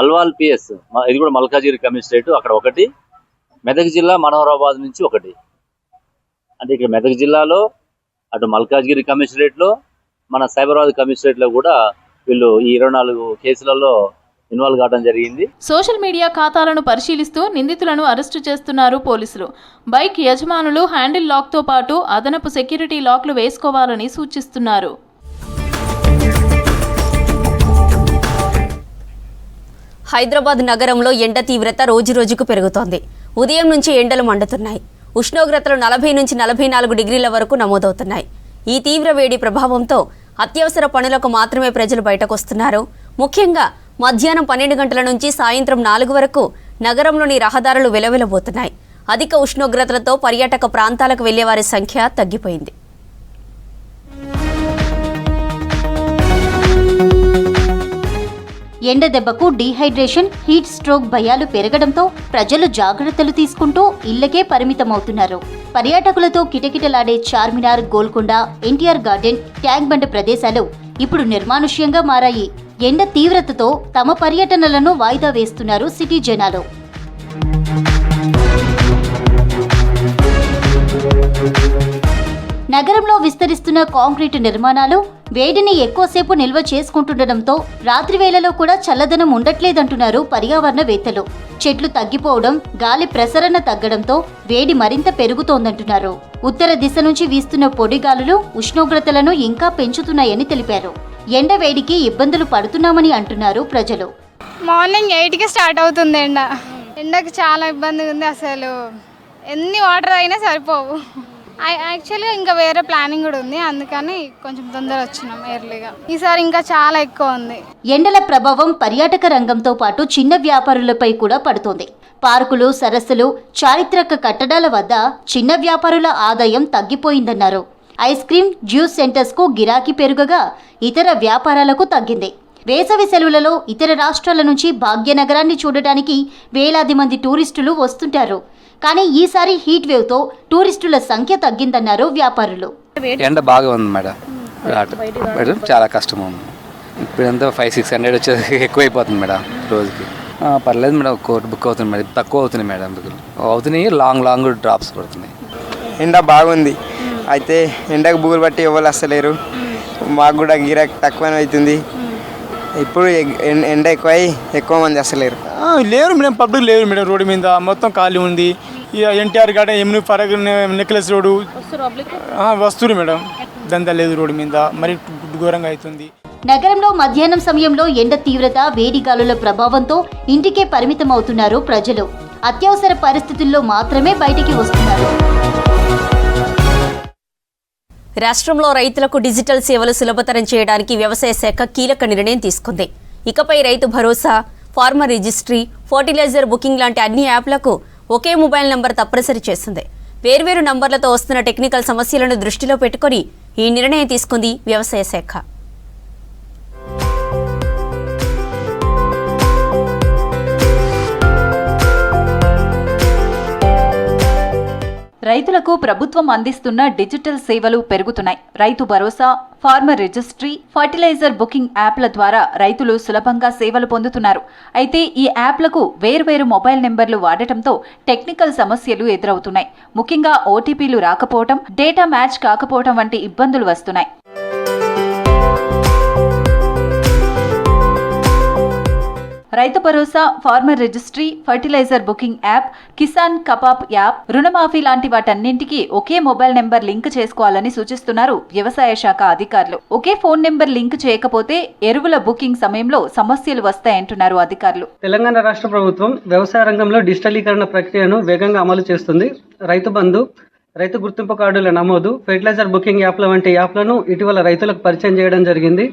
అల్వాల్ పిఎస్ ఇది కూడా మల్కాజిగిరి కమిషనరేట్ అక్కడ ఒకటి, మెదక్ జిల్లా మనోహరాబాద్ నుంచి ఒకటి. అంటే ఇక్కడ మెదక్ జిల్లాలో అటు మల్కాజ్గిరి కమిషనరేట్లో మన సైబరాబాద్ కమిషనరేట్లో కూడా వీళ్ళు ఈ 24 కేసులలో ఇన్వాల్వ్ కావడం జరిగింది. సోషల్ మీడియా ఖాతాలను పరిశీలిస్తూ నిందితులను అరెస్టు చేస్తున్నారు పోలీసులు. బైక్ యజమానులు హ్యాండిల్ లాక్తో పాటు అదనపు సెక్యూరిటీ లాక్లు వేసుకోవాలని సూచిస్తున్నారు. హైదరాబాద్ నగరంలో ఎండ తీవ్రత రోజురోజుకు పెరుగుతోంది. ఉదయం నుంచి ఎండలు మండుతున్నాయి. ఉష్ణోగ్రతలు 40 నుంచి 44 డిగ్రీల వరకు నమోదవుతున్నాయి. ఈ తీవ్ర వేడి ప్రభావంతో అత్యవసర పనులకు మాత్రమే ప్రజలు బయటకొస్తున్నారు. ముఖ్యంగా మధ్యాహ్నం 12 గంటల నుంచి సాయంత్రం 4 వరకు నగరంలోని రహదారులు వెలవెలబోతున్నాయి. అధిక ఉష్ణోగ్రతలతో పర్యాటక ప్రాంతాలకు వెళ్లేవారి సంఖ్య తగ్గిపోయింది. ఎండ దెబ్బకు డీహైడ్రేషన్, హీట్ స్ట్రోక్ భయాలు పెరగడంతో ప్రజలు జాగ్రత్తలు తీసుకుంటూ ఇళ్లకే పరిమితమవుతున్నారు. పర్యాటకులతో కిటకిటలాడే Charminar, Golconda, NTR garden, tank bund ప్రదేశాలు ఇప్పుడు నిర్మానుష్యంగా మారాయి. ఎండ తీవ్రతతో తమ పర్యటనలను వాయిదా వేస్తున్నారు సిటీ జనాలు. నగరంలో విస్తరిస్తున్న కాంక్రీటు నిర్మాణాలు వేడిని ఎక్కువసేపు నిల్వ చేసుకుంటుండటంతో రాత్రి వేళలో కూడా చల్లదనం ఉండట్లేదంటున్నారు పర్యావరణవేత్తలు. చెట్లు తగ్గిపోవడం, గాలి ప్రసరణ తగ్గడంతో వేడి మరింత పెరుగుతోందంటున్నారు. ఉత్తర దిశ నుంచి వీస్తున్న పొడిగాలులు ఉష్ణోగ్రతలను ఇంకా పెంచుతున్నాయని తెలిపారు. ఎండ వేడికి ఇబ్బందులు పడుతున్నామని అంటున్నారు ప్రజలు. మార్నింగ్ 8కి స్టార్ట్ అవుతుంది ఎండకి చాలా ఇబ్బందిగా ఉంది. అసలు ఎన్ని వాటర్ అయినా సరిపోవు. యాక్చువల్గా ఇంకా వేరే ప్లానింగ్ కూడా ఉంది, అందుకని కొంచెం తొందర వచ్చినాం ఎర్లీగా. ఈసారి ఇంకా చాలా ఎక్కువ ఉంది. ఎండల ప్రభావం పర్యాటక రంగంతో పాటు చిన్న వ్యాపారులపై కూడా పడుతోంది. పార్కులు, సరస్సులు, చారిత్రక కట్టడాల వద్ద చిన్న వ్యాపారుల ఆదాయం తగ్గిపోయిందన్నారు. ఐస్ క్రీమ్, జ్యూస్ సెంటర్స్కు గిరాకీ పెరుగగా ఇతర వ్యాపారాలకు తగ్గింది. వేసవి సెలవులలో ఇతర రాష్ట్రాల నుంచి భాగ్యనగరాన్ని చూడటానికి వేలాది మంది టూరిస్టులు వస్తుంటారు. కానీ ఈసారి హీట్ వేవ్తో టూరిస్టుల సంఖ్య తగ్గిందన్నారు వ్యాపారులు. ఎండ బాగా ఉంది మేడం, చాలా కష్టం ఉంది. ఇప్పుడంతా 500-600 వచ్చేది ఎక్కువైపోతుంది మేడం రోజుకి. పర్లేదు మేడం, కోర్టు బుక్ అవుతుంది మేడం, తక్కువ అవుతుంది మేడం, అవుతున్నాయి. లాంగ్ డ్రాప్స్ పడుతున్నాయి. ఎండ బాగుంది, అయితే ఎండకు బూగులు బట్టి ఎవరు వస్తలేరు. మాకు కూడా గిరాకీ తక్కువనే అవుతుంది. ఇప్పుడు ఎండ ఎక్కువ మంది వస్తలేరు. లేరు మేడం, పబ్లిక్ లేరు మేడం. రోడ్డు మీద మొత్తం ఖాళీ ఉంది. ఇక ఎన్టీఆర్ గార్డెన్, ఎమ్ని ఫరక్, నెక్లెస్ రోడ్డు వస్తున్నారు మేడం. దందా లేదు రోడ్డు మీద, మరి ఘోరంగా అవుతుంది. నగరంలో మధ్యాహ్నం సమయంలో ఎండ తీవ్రత, వేడి గాలుల ప్రభావంతో ఇంటికే పరిమితమవుతున్నారు ప్రజలు. అత్యవసర పరిస్థితుల్లో మాత్రమే బయటికి వస్తున్నారు. రాష్ట్రంలో రైతులకు డిజిటల్ సేవలు సులభతరం చేయడానికి వ్యవసాయ శాఖ కీలక నిర్ణయం తీసుకుంది. ఇకపై రైతు Bharosa, farmer registry, fertiliser booking లాంటి అన్ని యాప్లకు ఒకే మొబైల్ నంబర్ తప్పనిసరి చేస్తుంది. వేర్వేరు నంబర్లతో వస్తున్న టెక్నికల్ సమస్యలను దృష్టిలో పెట్టుకుని ఈ నిర్ణయం తీసుకుంది వ్యవసాయ శాఖ. రైతులకు ప్రభుత్వం అందిస్తున్న డిజిటల్ సేవలు పెరుగుతున్నాయి. రైతు Bharosa, farmer registry, fertiliser booking యాప్ల ద్వారా రైతులు సులభంగా సేవలు పొందుతున్నారు. అయితే ఈ యాప్లకు వేర్వేరు మొబైల్ నెంబర్లు వాడటంతో టెక్నికల్ సమస్యలు ఎదురవుతున్నాయి. ముఖ్యంగా ఓటీపీలు రాకపోవడం, డేటా మ్యాచ్ కాకపోవడం వంటి ఇబ్బందులు వస్తున్నాయి. Rythu Bharosa, farmer registry, fertiliser booking app, Kisan కపాప్ యాప్, రుణమాఫీ లాంటి వాటన్నింటికి ఒకే మొబైల్ నెంబర్ లింక్ చేసుకోవాలని సూచిస్తున్నారు వ్యవసాయ శాఖ అధికారులు. ఒకే ఫోన్ నెంబర్ లింక్ చేయకపోతే ఎరువుల బుకింగ్ సమయంలో సమస్యలు వస్తాయంటున్నారు అధికారులు. తెలంగాణ రాష్ట్ర ప్రభుత్వం వ్యవసాయ రంగంలో డిజిటలీకరణ ప్రక్రియను వేగంగా అమలు చేస్తుంది. రైతు బంధు, రైతు గుర్తింపు కార్డుల నమోదు, ఫెర్టిలైజర్ బుకింగ్ యాప్ల వంటి యాప్లను ఇటీవల రైతులకు పరిచయం చేయడం జరిగింది.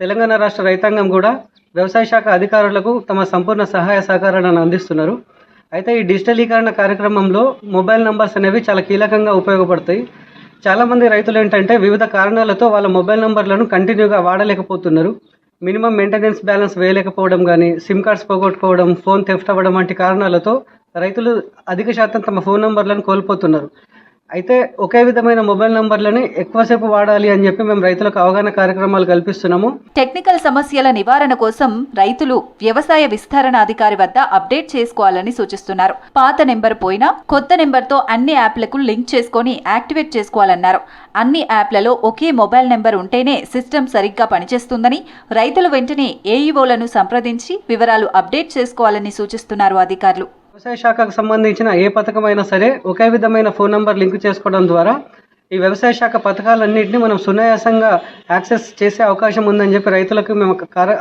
తెలంగాణ రాష్ట్ర రైతాంగం కూడా వ్యవసాయ శాఖ అధికారులకు తమ సంపూర్ణ సహాయ సహకారాలను అందిస్తున్నారు. అయితే ఈ డిజిటలీకరణ కార్యక్రమంలో మొబైల్ నంబర్స్ అనేవి చాలా కీలకంగా ఉపయోగపడతాయి. చాలామంది రైతులు ఏంటంటే వివిధ కారణాలతో వాళ్ళ మొబైల్ నంబర్లను కంటిన్యూగా వాడలేకపోతున్నారు. మినిమం మెయింటెనెన్స్ బ్యాలెన్స్ వేయలేకపోవడం కానీ, సిమ్ కార్డ్స్ పోగొట్టుకోవడం, ఫోన్ థెఫ్ట్ అవ్వడం వంటి కారణాలతో రైతులు అధిక శాతం తమ ఫోన్ నంబర్లను కోల్పోతున్నారు. అయితే ఒకే విధమైన మొబైల్ నంబర్లని ఎక్కువసేపు వాడాలి అని చెప్పి మేము రైతులకు అవగాహన కార్యక్రమాలు కల్పిస్తున్నాము. టెక్నికల్ సమస్యల నివారణ కోసం రైతులు వ్యవసాయ విస్తరణ అధికారి వద్ద అప్డేట్ చేసుకోవాలని సూచిస్తున్నారు. పాత నెంబర్ పోయినా కొత్త నెంబర్తో అన్ని యాప్లకు లింక్ చేసుకొని యాక్టివేట్ చేసుకోవాలన్నారు. అన్ని యాప్లలో ఒకే మొబైల్ నెంబర్ ఉంటేనే సిస్టమ్ సరిగ్గా పనిచేస్తుందని, రైతులు వెంటనే ఏఈఓలను సంప్రదించి వివరాలు అప్డేట్ చేసుకోవాలని సూచిస్తున్నారు అధికారులు. వ్యవసాయ శాఖకు సంబంధించిన ఏ పథకమైనా సరే ఒకే విధమైన ఫోన్ నంబర్ లింక్ చేసుకోవడం ద్వారా ఈ వ్యవసాయ శాఖ పథకాలన్నింటినీ మనం సునాయాసంగా యాక్సెస్ చేసే అవకాశం ఉందని చెప్పి రైతులకు మేము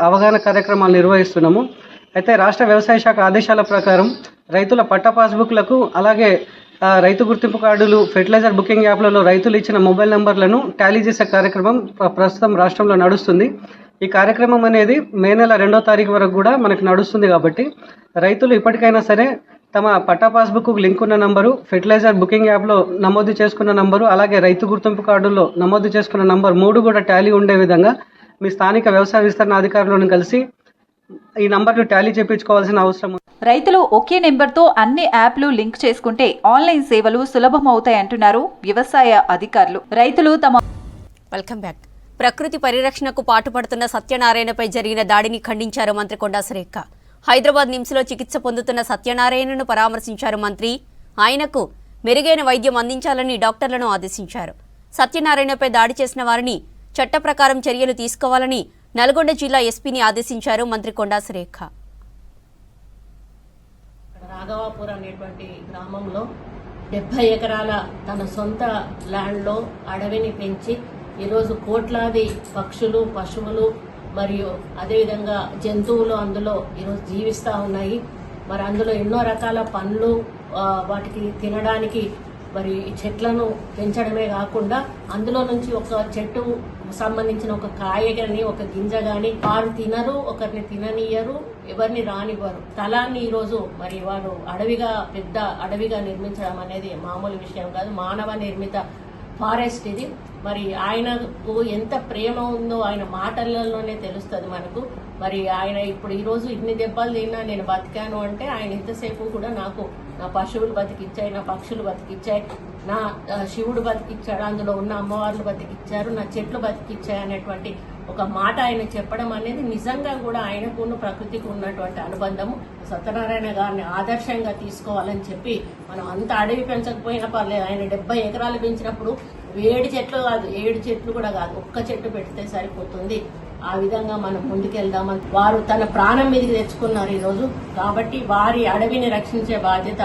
అవగాహన కార్యక్రమాలు నిర్వహిస్తున్నాము. అయితే రాష్ట్ర వ్యవసాయ శాఖ ఆదేశాల ప్రకారం రైతుల పట్టా పాస్బుక్లకు అలాగే రైతు గుర్తింపు కార్డులు, ఫెర్టిలైజర్ బుకింగ్ యాప్లలో రైతులు ఇచ్చిన మొబైల్ నంబర్లను టాలీ చేసే కార్యక్రమం ప్రస్తుతం రాష్ట్రంలో నడుస్తుంది. ఈ కార్యక్రమం అనేది మే నెల 2వ తారీఖు వరకు కూడా మనకు నడుస్తుంది. కాబట్టి రైతులు ఇప్పటికైనా సరే తమ పట్టా పాస్బుక్ లింక్ ఉన్న నంబరు, ఫెర్టిలైజర్ బుకింగ్ యాప్లో నమోదు చేసుకున్న నంబరు, అలాగే రైతు గుర్తింపు కార్డుల్లో నమోదు చేసుకున్న నంబర్ 3 కూడా టాలీ ఉండే విధంగా మీ స్థానిక వ్యవసాయ విస్తరణ అధికారులను కలిసి ఈ నంబర్ను టాలీ చేయించుకోవాల్సిన అవసరం ఉంది. రైతులు ఒకే నెంబర్తో అన్ని యాప్లు లింక్ చేసుకుంటే ఆన్లైన్ సేవలు సులభం అవుతాయంటున్నారు వ్యవసాయ అధికారులు. రైతులు తమ వెల్కమ్ బ్యాక్. ప్రకృతి పరిరక్షణకు పాటుపడుతున్న సత్యనారాయణపై జరిగిన దాడిని ఖండించారు మంత్రి కొండా సురేఖ. హైదరాబాద్ నిమ్స్లో చికిత్స పొందుతున్న సత్యనారాయణను పరామర్శించారు మంత్రి. ఆయనకు మెరుగైన వైద్యం అందించాలని డాక్టర్లను ఆదేశించారు. సత్యనారాయణపై దాడి చేసిన వారిని చట్ట ప్రకారం చర్యలు తీసుకోవాలని నల్గొండ జిల్లా ఎస్పీని ఆదేశించారు మంత్రి కొండా సురేఖ. రాఘవాపూర్ అనేటువంటి గ్రామంలో 70 ఎకరాల తన సొంత ల్యాండ్లో అడవిని పెంచి ఈరోజు కోట్లాది పక్షులు, పశువులు మరియు అదేవిధంగా జంతువులు అందులో ఈరోజు జీవిస్తూ ఉన్నాయి. మరి అందులో ఎన్నో రకాల పండ్లు వాటికి తినడానికి మరి చెట్లను పెంచడమే కాకుండా అందులో నుంచి ఒక చెట్టు సంబంధించిన ఒక కాయ గాని ఒక గింజ గాని వారు తినరు, ఒకరిని తిననీయరు, ఎవరిని రానివ్వరు. స్థలాన్ని ఈరోజు మరి వారు అడవిగా పెద్ద అడవిగా నిర్మించడం అనేది మామూలు విషయం కాదు. మానవ నిర్మిత ఫారెస్ట్ ఇది. మరి ఆయనకు ఎంత ప్రేమ ఉందో ఆయన మాటలలోనే తెలుస్తుంది మనకు. మరి ఆయన ఇప్పుడు ఈరోజు ఇన్ని దెబ్బలు తిన్నా నేను బతికాను అంటే ఆయన ఎంతసేపు కూడా నాకు నా పశువులు బతికిచ్చాయి, నా పక్షులు బతికిచ్చాయి, నా శివుడు బతికిచ్చాడు, అందులో ఉన్న అమ్మవార్లు బతికిచ్చారు, నా చెట్లు బతికిచ్చాయి అనేటువంటి ఒక మాట ఆయన చెప్పడం అనేది నిజంగా కూడా ఆయనకున్న ప్రకృతికి ఉన్నటువంటి అనుబంధము. సత్యనారాయణ గారిని ఆదర్శంగా తీసుకోవాలని చెప్పి మనం అంత అడవి పెంచకపోయినా పర్లేదు. ఆయన 70 ఎకరాలు పెంచినప్పుడు 7 చెట్లు కాదు, 7 చెట్లు కూడా కాదు, ఒక్క చెట్టు పెడితే సరిపోతుంది. ఆ విధంగా మనం ముందుకెళ్దామని వారు తన ప్రాణం మీదకి తెచ్చుకున్నారు ఈరోజు. కాబట్టి వారి అడవిని రక్షించే బాధ్యత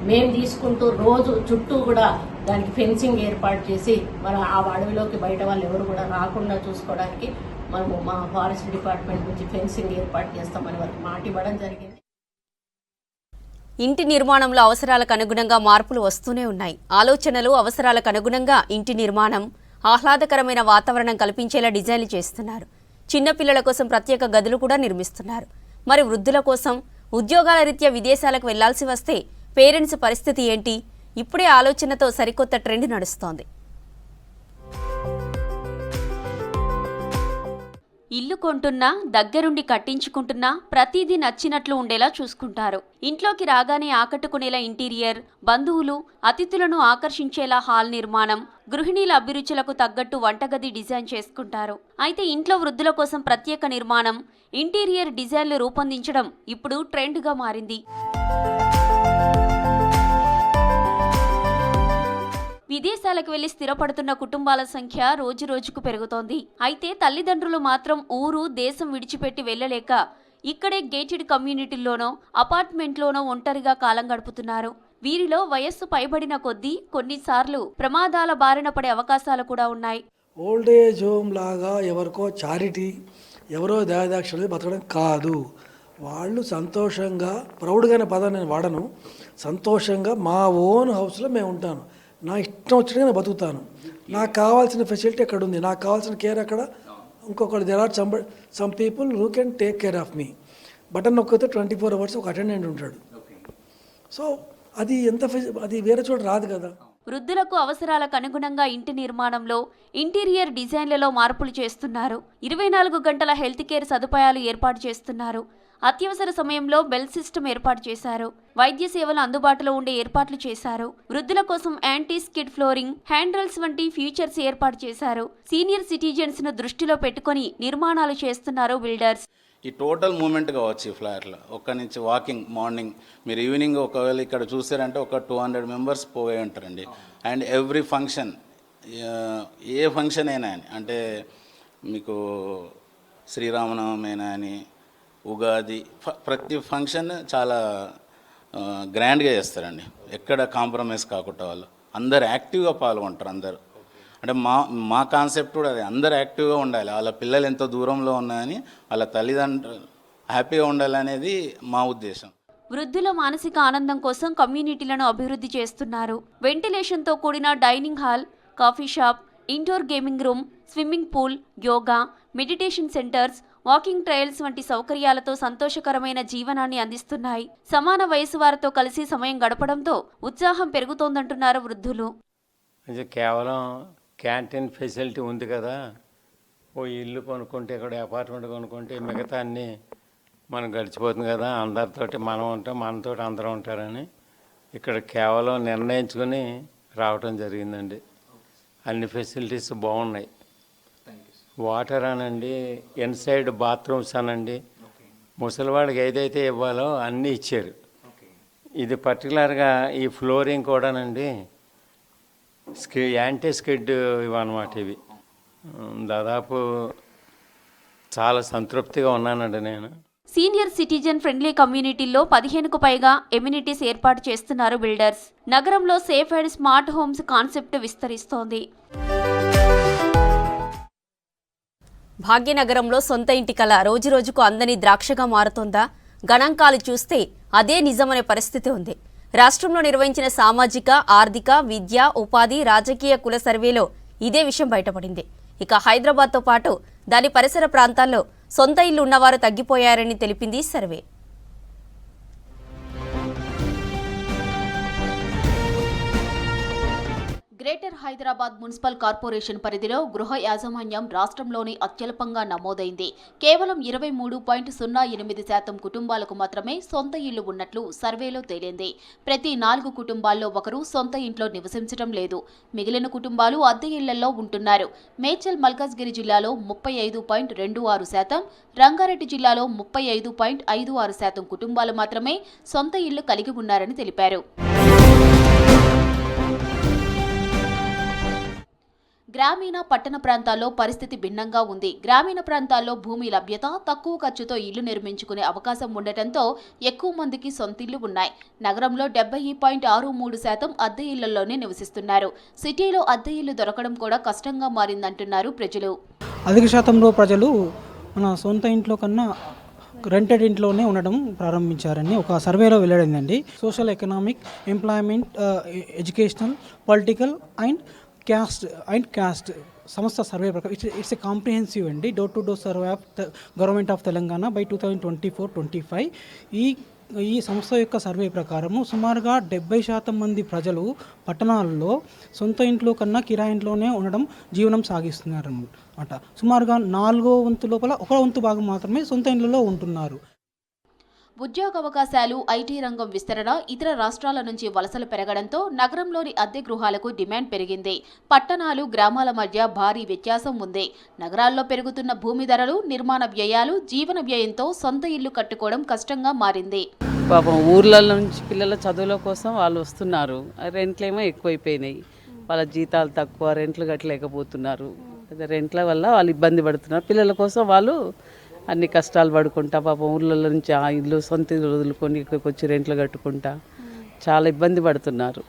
మేము తీసుకుంటూ రోజు చుట్టూ కూడా దానికి ఫెన్సింగ్ ఏర్పాటు చేసి మన ఆ అడవిలోకి బయట వాళ్ళు ఎవరు కూడా రాకుండా చూసుకోవడానికి మనము మా ఫారెస్ట్ డిపార్ట్మెంట్ నుంచి ఫెన్సింగ్ ఏర్పాటు చేస్తామని వారికి మాట ఇవ్వడం జరిగింది. ఇంటి నిర్మాణంలో అవసరాలకు అనుగుణంగా మార్పులు వస్తూనే ఉన్నాయి. ఆలోచనలు, అవసరాలకు అనుగుణంగా ఇంటి నిర్మాణం ఆహ్లాదకరమైన వాతావరణం కల్పించేలా డిజైన్లు చేస్తున్నారు. చిన్నపిల్లల కోసం ప్రత్యేక గదులు కూడా నిర్మిస్తున్నారు. మరి వృద్ధుల కోసం ఉద్యోగాల రీత్యా విదేశాలకు వెళ్లాల్సి వస్తే పేరెంట్స్ పరిస్థితి ఏంటి? ఇప్పుడే ఆలోచనతో సరికొత్త ట్రెండ్ నడుస్తోంది. ఇల్లు కొంటున్నా, దగ్గరుండి కట్టించుకుంటున్నా ప్రతిదీ నచ్చినట్లు ఉండేలా చూసుకుంటారు. ఇంట్లోకి రాగానే ఆకట్టుకునేలా ఇంటీరియర్, బంధువులు, అతిథులను ఆకర్షించేలా హాల్ నిర్మాణం, గృహిణీల అభిరుచులకు తగ్గట్టు వంటగది డిజైన్ చేసుకుంటారు. అయితే ఇంట్లో వృద్ధుల కోసం ప్రత్యేక నిర్మాణం, ఇంటీరియర్ డిజైన్లు రూపొందించడం ఇప్పుడు ట్రెండ్గా మారింది. విదేశాలకు వెళ్లి స్థిరపడుతున్న కుటుంబాల సంఖ్య రోజురోజుకు పెరుగుతోంది. అయితే తల్లిదండ్రులు మాత్రం ఊరు, దేశం విడిచిపెట్టి వెళ్లలేక ఇక్కడే గేటెడ్ కమ్యూనిటీల్లోనో, అపార్ట్మెంట్లోనో ఒంటరిగా కాలం గడుపుతున్నారు. వీరిలో వయస్సు పైబడిన కొద్దీ కొన్నిసార్లు ప్రమాదాల బారిన పడే అవకాశాలు కూడా ఉన్నాయి. ఓల్డ్ ఏజ్ హోమ్ లాగా ఎవరికో చారిటీ, ఎవరో దయాదాక్షిణ్యం బతకడం కాదు. వాళ్ళు సంతోషంగా, ప్రౌడ్గానే పదం నేను వాడను, సంతోషంగా మా ఓన్ హౌస్లో మేము ఉంటాను, నా ఇష్టం వచ్చినట్టుగా నేను బతుకుతాను, నాకు కావాల్సిన ఫెసిలిటీ అక్కడ ఉంది, నాకు కావాల్సిన కేర్ అక్కడ ఇంకొకరు. There are some people who can take care of me. Button నొక్కితే 24 hours ఒక అటెండెంట్ ఉంటాడు. సో అది వేరే చోట రాదు కదా. వృద్ధులకు అవసరాలకు అనుగుణంగా ఇంటి నిర్మాణంలో, ఇంటీరియర్ డిజైన్లలో మార్పులు చేస్తున్నారు. 24 గంటల హెల్త్ కేర్ సదుపాయాలు ఏర్పాటు చేస్తున్నారు. అత్యవసర సమయంలో బెల్ సిస్టమ్ ఏర్పాటు చేశారు. వైద్య సేవలు అందుబాటులో ఉండే ఏర్పాట్లు చేశారు. వృద్ధుల కోసం anti skid flooring, hand rails వంటి ఫీచర్స్ ఏర్పాటు చేశారు. సీనియర్ సిటిజన్స్ ను దృష్టిలో పెట్టుకుని నిర్మాణాలు చేస్తున్నారు బిల్డర్స్. ఈ టోటల్ మూమెంట్ కావచ్చు ఈ ఫ్లాట్లో. ఒక్క నుంచి వాకింగ్ మార్నింగ్, మీరు ఈవినింగ్ ఒకవేళ ఇక్కడ చూసారంటే ఒక 200 మెంబర్స్ పోయి ఉంటారండి. And every function, A function అయినా అని, అంటే మీకు శ్రీరామనవమి అయినా అని, ఉగాది, ప్రతి ఫంక్షన్ చాలా గ్రాండ్గా చేస్తారండి. ఎక్కడ కాంప్రమైజ్ కాకుండా వాళ్ళు అందరు యాక్టివ్గా పాల్గొంటారు. అందరూ అంటే మా కాన్సెప్ట్ కూడా అదే, అందరు యాక్టివ్గా ఉండాలి. వాళ్ళ పిల్లలు ఎంతో దూరంలో ఉన్నాయని వాళ్ళ తల్లిదండ్రులు హ్యాపీగా ఉండాలనేది మా ఉద్దేశం. వృద్ధుల మానసిక ఆనందం కోసం కమ్యూనిటీలను అభివృద్ధి చేస్తున్నారు. వెంటిలేషన్తో కూడిన dining hall, coffee shop, indoor gaming room, swimming pool, yoga, meditation centres, walking trails వంటి సౌకర్యాలతో సంతోషకరమైన జీవనాన్ని అందిస్తున్నాయి. సమాన వయసు వారితో కలిసి సమయం గడపడంతో ఉత్సాహం పెరుగుతోందంటున్నారు వృద్ధులు. కేవలం క్యాంటీన్ ఫెసిలిటీ ఉంది కదా, ఓ ఇల్లు కొనుక్కుంటే, ఇక్కడ అపార్ట్మెంట్ కొనుక్కుంటే మిగతా అన్నీ మనం గడిచిపోతుంది కదా, అందరితోటి మనం ఉంటాం, మనతో అందరూ ఉంటారని ఇక్కడ కేవలం నిర్ణయించుకొని రావటం జరిగిందండి. అన్ని ఫెసిలిటీస్ బాగున్నాయి. వాటర్ అనండి, ఇన్సైడ్ బాత్రూమ్స్ అనండి, ముసలివాడికి ఏదైతే ఇవ్వాలో అన్నీ ఇచ్చారు. ఇది పర్టికులర్గా ఈ ఫ్లోరింగ్ కూడానండి యాంటీ స్కిడ్ ఇవన్నమాట. ఇవి దాదాపు చాలా సంతృప్తిగా ఉన్నానండి నేను. సీనియర్ సిటిజన్ ఫ్రెండ్లీ కమ్యూనిటీల్లో 15కు పైగా ఎమ్యూనిటీస్ ఏర్పాటు చేస్తున్నారు బిల్డర్స్. నగరంలో safe and smart homes concept విస్తరిస్తోంది. భాగ్యనగరంలో సొంత ఇంటి కల రోజురోజుకు అందని ద్రాక్షగా మారుతోందా? గణాంకాలు చూస్తే అదే నిజమనే పరిస్థితి ఉంది. రాష్ట్రంలో నిర్వహించిన సామాజిక, ఆర్థిక, విద్య, ఉపాధి, రాజకీయ కుల సర్వేలో ఇదే విషయం బయటపడింది. ఇక హైదరాబాద్తో పాటు దాని పరిసర ప్రాంతాల్లో సొంత ఇల్లు ఉన్నవారు తగ్గిపోయారని తెలిపింది survey. Greater Hyderabad municipal corporation పరిధిలో గృహ యాజమాన్యం రాష్ట్రంలోని అత్యల్పంగా నమోదైంది. కేవలం 23.08% కుటుంబాలకు మాత్రమే సొంత ఇల్లు ఉన్నట్లు సర్వేలో తేలింది. ప్రతి 4 కుటుంబాల్లో ఒకరు సొంత ఇంట్లో నివసించడం లేదు. మిగిలిన కుటుంబాలు అద్దె ఇళ్లలో ఉంటున్నారు. మేడ్చల్ మల్కాజ్గిరి జిల్లాలో 35.26%, రంగారెడ్డి జిల్లాలో 35.56% కుటుంబాలు మాత్రమే సొంత ఇల్లు కలిగి ఉన్నారని తెలిపారు. గ్రామీణ, పట్టణ ప్రాంతాల్లో పరిస్థితి భిన్నంగా ఉంది. గ్రామీణ ప్రాంతాల్లో భూమి లభ్యత, తక్కువ ఖర్చుతో ఇల్లు నిర్మించుకునే అవకాశం ఉండటంతో ఎక్కువ మందికి సొంతిల్లు ఉన్నాయి. నగరంలో 70.63% అద్దె ఇళ్లలోనే నివసిస్తున్నారు. సిటీలో అద్దె ఇల్లు దొరకడం కూడా కష్టంగా మారిందంటున్నారు ప్రజలు. అధిక శాతంలో ప్రజలు మన సొంత ఇంట్లో కన్నా రెంటెడ్ ఇంట్లోనే ఉండడం ప్రారంభించారని ఒక సర్వేలో వెల్లడైందండి. Social, economic, employment, educational, political and caste సంస్థ సర్వే ప్రకారం ఇట్స్ ఏ కాంప్రిహెన్సివ్ అండి door to door survey of government of Telangana by 2024-25. ఈ సంస్థ యొక్క సర్వే ప్రకారము సుమారుగా 70% మంది ప్రజలు పట్టణాల్లో సొంత ఇంట్లో కన్నా కిరాయి ఇంట్లోనే ఉండడం జీవనం సాగిస్తున్నారు అన్నమాట. సుమారుగా 4వ వంతు లోపల 1వ వంతు భాగం మాత్రమే సొంత ఇంట్లో ఉంటున్నారు. ఉద్యోగావకాశాలు, ఐటీ రంగం విస్తరణ, ఇతర రాష్ట్రాల నుంచి వలసలు పెరగడంతో నగరంలోని అద్దె గృహాలకు డిమాండ్ పెరిగింది. పట్టణాలు, గ్రామాల మధ్య భారీ వ్యత్యాసం ఉంది. నగరాల్లో పెరుగుతున్న భూమి ధరలు, నిర్మాణ వ్యయాలు, జీవన వ్యయంతో సొంత ఇల్లు కట్టుకోవడం కష్టంగా మారింది. పాపం ఊర్లలో నుంచి పిల్లల చదువుల కోసం వాళ్ళు వస్తున్నారు. రెంట్లేమో ఎక్కువైపోయినాయి. వాళ్ళ జీతాలు తక్కువ, రెంట్లు కట్టలేకపోతున్నారు. రెంట్ల వల్ల వాళ్ళు ఇబ్బంది పడుతున్నారు. పిల్లల కోసం వాళ్ళు అన్ని కష్టాలు పడుకుంటా పాపం ఊళ్ళలో నుంచి ఆ ఇల్లు సొంత ఇల్లు వదులుకొని ఇక్కడికి వచ్చి రెంట్లు కట్టుకుంటా చాలా ఇబ్బంది పడుతున్నారు.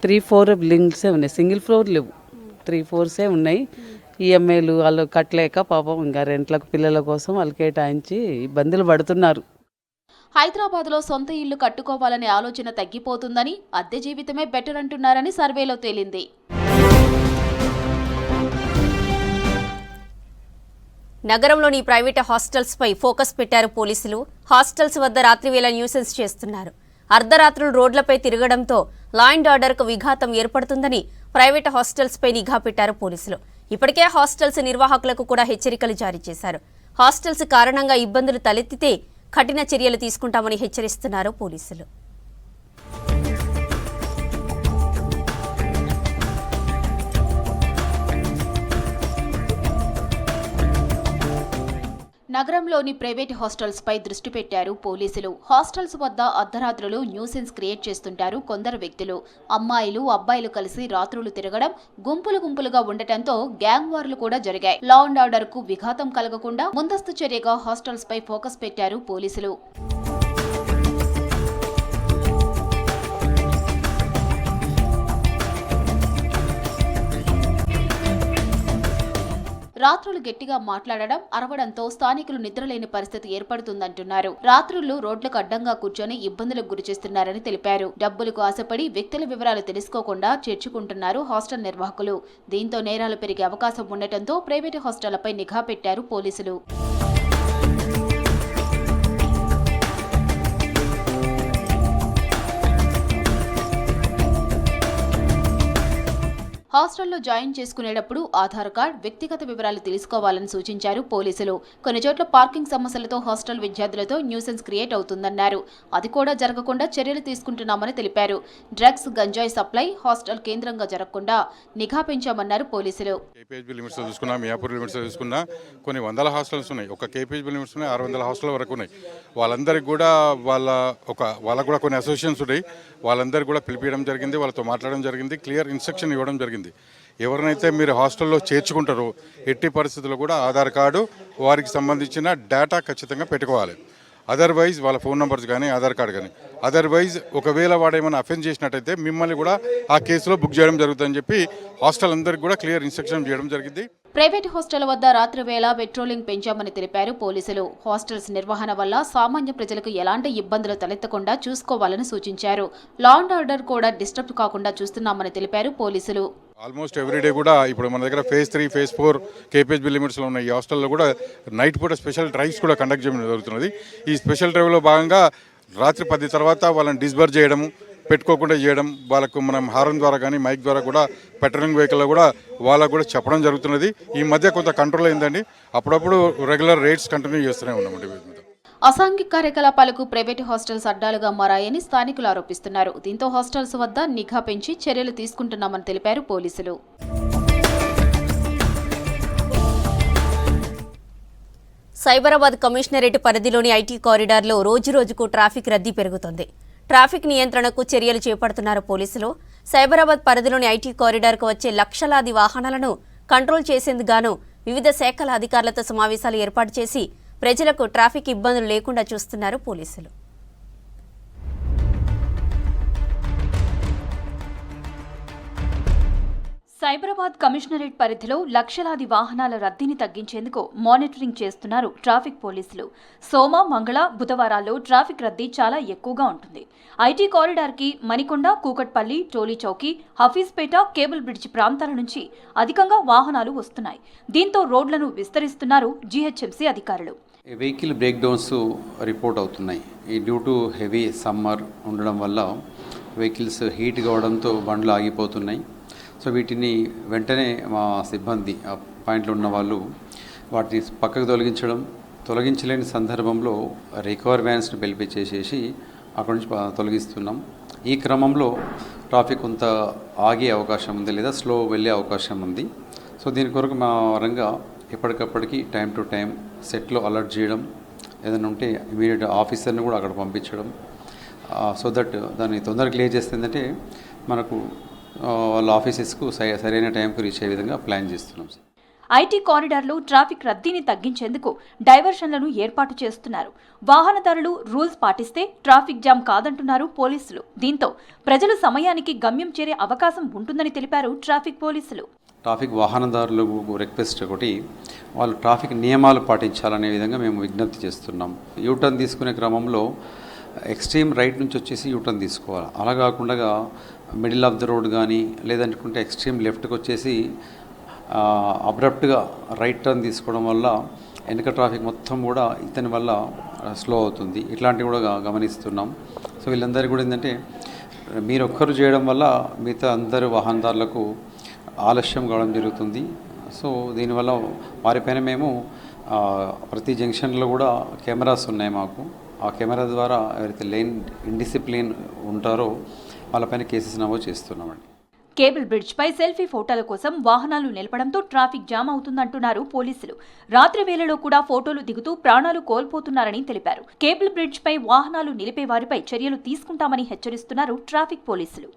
3-4 బిల్డింగ్సే ఉన్నాయి, సింగిల్ ఫ్లోర్ లేవు, 3 floors ఉన్నాయి. ఈఎంఐలు వాళ్ళు కట్టలేక పాపం ఇంకా రెంట్లకు పిల్లల కోసం వాళ్ళు కేటాయించి ఇబ్బందులు పడుతున్నారు. హైదరాబాద్లో సొంత ఇల్లు కట్టుకోవాలనే ఆలోచన తగ్గిపోతుందని, అద్దె జీవితమే బెటర్ అంటున్నారని సర్వేలో తేలింది. నగరంలోని ప్రైవేట్ హాస్టల్స్ పై ఫోకస్ పెట్టారు పోలీసులు. హాస్టల్స్ వద్ద రాత్రివేళ న్యూసెన్స్ చేస్తున్నారు. అర్ధరాత్రులు రోడ్లపై తిరగడంతో లా అండ్ ఆర్డర్కు విఘాతం ఏర్పడుతుందని ప్రైవేట్ హాస్టల్స్ పై నిఘా పెట్టారు పోలీసులు. ఇప్పటికే హాస్టల్స్ నిర్వాహకులకు కూడా హెచ్చరికలు జారీ చేశారు. హాస్టల్స్ కారణంగా ఇబ్బందులు తలెత్తితే కఠిన చర్యలు తీసుకుంటామని హెచ్చరిస్తున్నారు పోలీసులు. నగరంలోని ప్రైవేట్ హాస్టల్స్ పై దృష్టి పెట్టారు పోలీసులు. హాస్టల్స్ వద్ద అర్ధరాత్రులు న్యూసెన్స్ క్రియేట్ చేస్తుంటారు కొందరు వ్యక్తులు. అమ్మాయిలు అబ్బాయిలు కలిసి రాత్రులు తిరగడం, గుంపులుగా ఉండటంతో గ్యాంగ్ వార్లు కూడా జరిగాయి. లా అండ్ ఆర్డర్ కు విఘాతం కలగకుండా ముందస్తు చర్యగా హాస్టల్స్ పై ఫోకస్ పెట్టారు పోలీసులు. రాత్రులు గట్టిగా మాట్లాడడం, అరవడంతో స్థానికులు నిద్రలేని పరిస్థితి ఏర్పడుతుందంటున్నారు. రాత్రులు రోడ్లకు అడ్డంగా కూర్చొని ఇబ్బందులకు గురిచేస్తున్నారని తెలిపారు. డబ్బులకు ఆశపడి వ్యక్తుల వివరాలు తెలుసుకోకుండా చేర్చుకుంటున్నారు హాస్టల్ నిర్వాహకులు. దీంతో నేరాలు పెరిగే అవకాశం ఉండటంతో ప్రైవేటు హాస్టళ్లపై నిఘా పెట్టారు పోలీసులు. హాస్టల్లో జాయిన్ చేసుకునేటప్పుడు ఆధార్ కార్డ్, వ్యక్తిగత వివరాలు తెలుసుకోవాలని సూచించారు పోలీసులు. కొన్ని చోట్ల పార్కింగ్ సమస్యలతో హాస్టల్ విద్యార్థులతో న్యూసెన్స్ క్రియేట్ అవుతుందన్నారు. అది కూడా జరగకుండా చర్యలు తీసుకుంటున్నామని తెలిపారు. డ్రగ్స్, గంజాయి సప్లై హాస్టల్ కేంద్రంగా జరగకుండా నిఘా పెంచామన్నారు పోలీసులు. కేపీహెచ్బీ లిమిట్స్ చూసుకున్నా, మియాపూర్ లిమిట్స్ చూసుకున్నా కొన్ని వందల హాస్టల్స్ ఉన్నాయి. ఒక కేపీహెచ్బీ లిమిట్స్ ఉన్నాయి, 600 హాస్టల్ వరకు ఉన్నాయి. వాళ్ళందరికీ కూడా వాళ్ళకు కూడా కొన్ని అసోసియేషన్స్ ఉన్నాయి. వాళ్ళందరికీ కూడా పిలిపించడం జరిగింది, వాళ్ళతో మాట్లాడడం జరిగింది, క్లియర్ ఇన్స్ట్రక్షన్ ఇవ్వడం జరిగింది. ఎవరినైతే మీరు హాస్టల్లో చేర్చుకుంటారో ఎట్టి పరిస్థితుల్లో కూడా ఆధార్ కార్డు, వారికి సంబంధించిన డేటా ఖచ్చితంగా పెట్టుకోవాలి. అదర్వైజ్ వాళ్ళ ఫోన్ నెంబర్స్ కానీ ఆధార్ కార్డు కానీ, అదర్వైజ్ ఒకవేళ వాడు ఏమైనా అఫెన్స్ చేసినట్టయితే మిమ్మల్ని కూడా ఆ కేసులో బుక్ చేయడం జరుగుతుందని చెప్పి హాస్టల్ అందరికీ కూడా క్లియర్ ఇన్స్ట్రక్షన్ చేయడం జరిగింది. ప్రైవేట్ హాస్టల్ వద్ద రాత్రి వేళ పెట్రోలింగ్ పెంచామని తెలిపారు పోలీసులు. హాస్టల్స్ నిర్వహణ వల్ల సామాన్య ప్రజలకు ఎలాంటి ఇబ్బందులు తలెత్తకుండా చూసుకోవాలని సూచించారు. లా అండ్ ఆర్డర్ కూడా డిస్టర్బ్ కాకుండా చూస్తున్నామని తెలిపారు పోలీసులు. ఆల్మోస్ట్ ఎవ్రీడే కూడా ఇప్పుడు మన దగ్గర ఫేజ్ 3, ఫేజ్ 4 కేపీహెచ్బీ లిమిట్స్లో ఉన్న ఈ హాస్టల్లో కూడా నైట్ పూట స్పెషల్ డ్రైవ్స్ కూడా కండక్ట్ చేయడం జరుగుతున్నది. ఈ స్పెషల్ డ్రైవ్లో భాగంగా రాత్రి 10 తర్వాత వాళ్ళని డిస్బర్జ్ చేయడము, పెట్టుకోకుండా చేయడం, వాళ్ళకు మనం హారన్ ద్వారా కానీ మైక్ ద్వారా కూడా పెట్రోలింగ్ వెహికల్లో కూడా వాళ్ళకు కూడా చెప్పడం జరుగుతున్నది. ఈ మధ్య కొంత కంట్రోల్ అయిందండి. అప్పుడప్పుడు రెగ్యులర్ రేట్స్ కంటిన్యూ చేస్తూనే ఉన్నామండి. అసాంఘిక కార్యకలాపాలకు ప్రైవేటు హాస్టల్స్ అడ్డాలుగా మారాయని స్థానికులు ఆరోపిస్తున్నారు. దీంతో హాస్టల్స్ వద్ద నిఘా పెంచి చర్యలు తీసుకుంటున్నామని తెలిపారు పోలీసులు. సైబరాబాద్ కమిషనరేట్ పరిధిలోని ఐటీ కారిడార్లో రోజురోజుకు ట్రాఫిక్ రద్దీ పెరుగుతోంది. ట్రాఫిక్ నియంత్రణకు చర్యలు చేపడుతున్నారు పోలీసులు. సైబరాబాద్ పరిధిలోని ఐటీ కారిడార్కు వచ్చే లక్షలాది వాహనాలను కంట్రోల్ చేసేందుకు వివిధ శాఖల అధికారులతో సమావేశాలు ఏర్పాటు చేసి ప్రజలకు ట్రాఫిక్ ఇబ్బందులు లేకుండా చూస్తున్నారు పోలీసులు. సైబరాబాద్ కమిషనరేట్ పరిధిలో లక్షలాది వాహనాల రద్దీని తగ్గించేందుకు మానిటరింగ్ చేస్తున్నారు ట్రాఫిక్ పోలీసులు. సోమ, మంగళ, బుధవారాల్లో ట్రాఫిక్ రద్దీ చాలా ఎక్కువగా ఉంటుంది. ఐటీ కారిడార్కి మణికొండ, కూకట్పల్లి, టోలీ చౌకీ, హఫీజ్పేట, కేబుల్ బ్రిడ్జ్ ప్రాంతాల నుంచి అధికంగా వాహనాలు వస్తున్నాయి. దీంతో రోడ్లను విస్తరిస్తున్నారు జీహెచ్ఎంసీ అధికారులు. వెహికల్ బ్రేక్ డౌన్స్ రిపోర్ట్ అవుతున్నాయి. ఈ డ్యూ టు హెవీ సమ్మర్ ఉండడం వల్ల వెహికల్స్ హీట్ కావడంతో బండ్లు ఆగిపోతున్నాయి. సో వీటిని వెంటనే మా సిబ్బంది ఆ పాయింట్లో ఉన్న వాళ్ళు వాటిని పక్కకు తొలగించలేని సందర్భంలో రికవర్ వ్యాన్స్ని పిలిపించేసేసి అక్కడి నుంచి తొలగిస్తున్నాం. ఈ క్రమంలో ట్రాఫిక్ కొంత ఆగే అవకాశం ఉంది, లేదా స్లో వెళ్ళే అవకాశం ఉంది. సో దీని కొరకు మా వరంగా ఎప్పటికప్పటికి టైం టు టైం సెట్లో అలర్ట్ చేయడం, ఏదైనా ఉంటే ఇమీడియట్ ఆఫీసర్ని కూడా అక్కడ పంపించడం, సో దట్ దాన్ని తొందరగా క్లియర్ చేస్తుందంటే మనకు వాళ్ళ ఆఫీసెస్కు సరైన టైంకు రీచ్ అయ్యే విధంగా ప్లాన్ చేస్తున్నాం. ఐటీ కారిడార్లో ట్రాఫిక్ రద్దీని తగ్గించేందుకు డైవర్షన్లను ఏర్పాటు చేస్తున్నారు. వాహనదారులు రూల్స్ పాటిస్తే ట్రాఫిక్ జామ్ కాదంటున్నారు పోలీసులు. దీంతో ప్రజలు సమయానికి గమ్యం చేరే అవకాశం ఉంటుందని తెలిపారు ట్రాఫిక్ పోలీసులు. ట్రాఫిక్ వాహనదారులకు రిక్వెస్ట్ ఒకటి, వాళ్ళు ట్రాఫిక్ నియమాలు పాటించాలనే విధంగా మేము విజ్ఞప్తి చేస్తున్నాం. యూటర్న్ తీసుకునే క్రమంలో ఎక్స్ట్రీమ్ రైట్ నుంచి వచ్చేసి యూటర్న్ తీసుకోవాలి. అలా కాకుండా మిడిల్ ఆఫ్ ద రోడ్ కానీ లేదనుకుంటే ఎక్స్ట్రీమ్ లెఫ్ట్కి వచ్చేసి అబ్రప్ట్గా రైట్ టర్న్ తీసుకోవడం వల్ల వెనక ట్రాఫిక్ మొత్తం కూడా ఇతని వల్ల స్లో అవుతుంది. ఇట్లాంటివి కూడా గమనిస్తున్నాం. సో వీళ్ళందరికీ కూడా ఏంటంటే మీరు ఒక్కరు చేయడం వల్ల మిగతా అందరు వాహనదారులకు ఆలస్యం కావడం జరుగుతుంది. సో దీనివల్ల వారిపైన మేము ప్రతి జంక్షన్లో కూడా కెమెరాస్ ఉన్నాయి మాకు. ఆ కెమెరా ద్వారా ఎవరైతే లేన్ ఇండిసిప్లిన్ ఉంటారో వాళ్ళపైన కేసెస్ నమోదు చేస్తున్నామండి. కేబుల్ బ్రిడ్జ్పై సెల్ఫీ ఫోటోల కోసం వాహనాలు నిలపడంతో ట్రాఫిక్ జామ్ అవుతుందంటున్నారు పోలీసులు. రాత్రి వేళలో కూడా ఫోటోలు దిగుతూ ప్రాణాలు కోల్పోతున్నారని తెలిపారు. కేబుల్ బ్రిడ్జ్పై వాహనాలు నిలిపే వారిపై చర్యలు తీసుకుంటామని హెచ్చరిస్తున్నారు ట్రాఫిక్ పోలీసులు.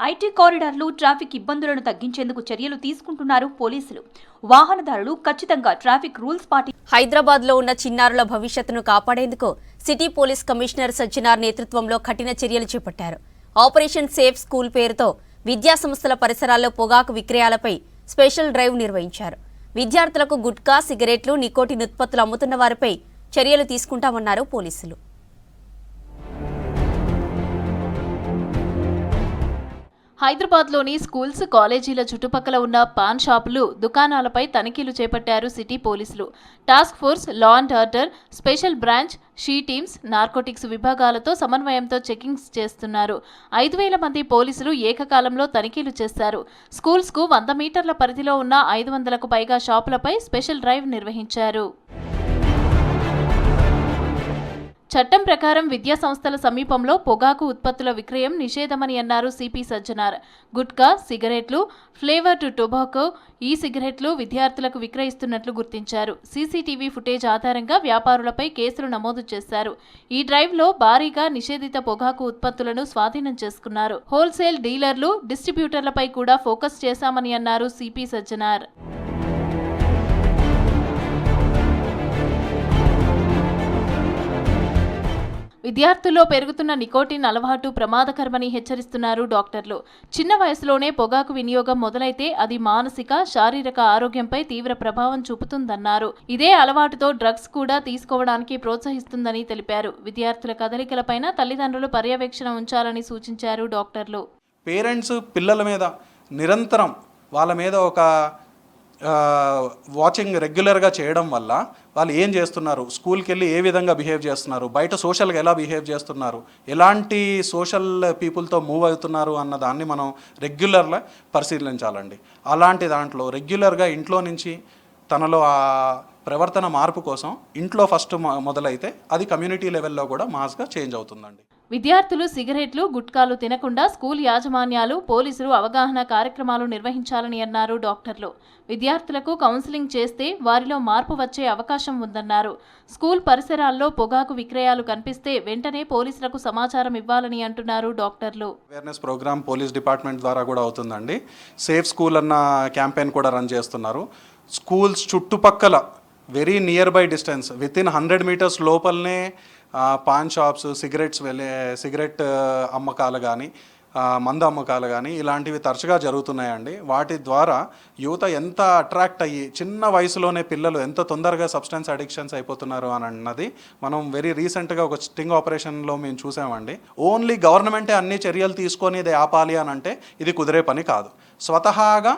ఐటీ కారిడార్లు ట్రాఫిక్ ఇబ్బందులను తగ్గించేందుకు చర్యలు తీసుకుంటున్నారు పోలీసులు. వాహనదారులు ఖచ్చితంగా ట్రాఫిక్ రూల్స్ హైదరాబాద్లో ఉన్న చిన్నారుల భవిష్యత్తును కాపాడేందుకు సిటీ పోలీస్ కమిషనర్ సజ్జనార్ నేతృత్వంలో కఠిన చర్యలు చేపట్టారు. ఆపరేషన్ సేఫ్ స్కూల్ పేరుతో విద్యాసంస్థల పరిసరాల్లో పొగాకు విక్రయాలపై స్పెషల్ డ్రైవ్ నిర్వహించారు. విద్యార్థులకు గుట్కా, సిగరెట్లు, నికోటిన్ ఉత్పత్తులు అమ్ముతున్న వారిపై చర్యలు తీసుకుంటామన్నారు పోలీసులు. హైదరాబాద్లోని స్కూల్స్, కాలేజీల చుట్టుపక్కల ఉన్న పాన్ షాపులు, దుకాణాలపై తనిఖీలు చేపట్టారు సిటీ పోలీసులు. Task force, law and order, special branch, she teams, narcotics విభాగాలతో సమన్వయంతో చెకింగ్స్ చేస్తున్నారు. 5,000 మంది పోలీసులు ఏకకాలంలో తనిఖీలు చేశారు. స్కూల్స్కు 100 మీటర్ల పరిధిలో ఉన్న 500కు పైగా షాపులపై స్పెషల్ డ్రైవ్ నిర్వహించారు. చట్టం ప్రకారం విద్యా సంస్థల సమీపంలో పొగాకు ఉత్పత్తుల విక్రయం నిషేధమని అన్నారు సిపి సజ్జనార్. గుట్కా, సిగరెట్లు, ఫ్లేవర్డ్ టొబాకో, ఈ సిగరెట్లు విద్యార్థులకు విక్రయిస్తున్నట్లు గుర్తించారు. సీసీటీవీ ఫుటేజ్ ఆధారంగా వ్యాపారులపై కేసులు నమోదు చేశారు. ఈ డ్రైవ్లో భారీగా నిషేధిత పొగాకు ఉత్పత్తులను స్వాధీనం చేసుకున్నారు. హోల్సేల్ డీలర్లు, డిస్ట్రిబ్యూటర్లపై కూడా ఫోకస్ చేశామని అన్నారు సిపి సజ్జనార్. విద్యార్థుల్లో పెరుగుతున్న నికోటిన్ అలవాటు ప్రమాదకరమని హెచ్చరిస్తున్నారు డాక్టర్లు. చిన్న వయసులోనే పొగాకు వినియోగం మొదలైతే అది మానసిక, శారీరక ఆరోగ్యంపై తీవ్ర ప్రభావం చూపుతుందన్నారు. ఇదే అలవాటుతో డ్రగ్స్ కూడా తీసుకోవడానికి ప్రోత్సహిస్తుందని తెలిపారు. విద్యార్థుల కదలికలపైన తల్లిదండ్రులు పర్యవేక్షణ ఉంచాలని సూచించారు డాక్టర్లు. పేరెంట్స్ పిల్లల మీద నిరంతరం వాళ్ళ మీద ఒక వాచింగ్ రెగ్యులర్గా చేయడం వల్ల వాళ్ళు ఏం చేస్తున్నారు, స్కూల్కి వెళ్ళి ఏ విధంగా బిహేవ్ చేస్తున్నారు, బయట సోషల్గా ఎలా బిహేవ్ చేస్తున్నారు, ఎలాంటి సోషల్ పీపుల్తో మూవ్ అవుతున్నారు అన్న దాన్ని మనం రెగ్యులర్గా పరిశీలించాలండి. అలాంటి దాంట్లో రెగ్యులర్గా ఇంట్లో నుంచి తనలో ఆ ప్రవర్తన మార్పు కోసం ఇంట్లో ఫస్ట్ మొదలైతే అది కమ్యూనిటీ లెవెల్లో కూడా మాస్గా చేంజ్ అవుతుందండి. విద్యార్థులు సిగరెట్లు, గుట్కాలు తినకుండా స్కూల్ యాజమాన్యాలు, పోలీసులు అవగాహన కార్యక్రమాలు నిర్వహించాలని అన్నారు డాక్టర్లు. విద్యార్థులకు కౌన్సిలింగ్ చేస్తే వారిలో మార్పు వచ్చే అవకాశం ఉందన్నారు. స్కూల్ పరిసరాల్లో పొగాకు విక్రయాలు కనిపిస్తే వెంటనే పోలీసులకు సమాచారం ఇవ్వాలని అంటున్నారు డాక్టర్లు. అవేర్నెస్ ప్రోగ్రామ్ పోలీస్ డిపార్ట్మెంట్ ద్వారా కూడా అవుతుందండి. సేఫ్ స్కూల్ అన్న క్యాంపెయిన్ కూడా రన్ చేస్తున్నారు. స్కూల్స్ చుట్టుపక్కల very near by distance within 100 metres లోపలనే పాన్ షాప్స్, సిగరెట్ అమ్మకాలు కానీ, మందు అమ్మకాలు కానీ ఇలాంటివి తరచుగా జరుగుతున్నాయండి. వాటి ద్వారా యువత ఎంత అట్రాక్ట్ అయ్యి చిన్న వయసులోనే పిల్లలు ఎంత తొందరగా సబ్స్టెన్స్ అడిక్షన్స్ అయిపోతున్నారు అని అన్నది మనం వెరీ రీసెంట్గా ఒక స్టింగ్ ఆపరేషన్లో మేము చూసామండి. ఓన్లీ గవర్నమెంటే అన్ని చర్యలు తీసుకొని ఇది ఆపాలి అని అంటే ఇది కుదిరే పని కాదు. స్వతహాగా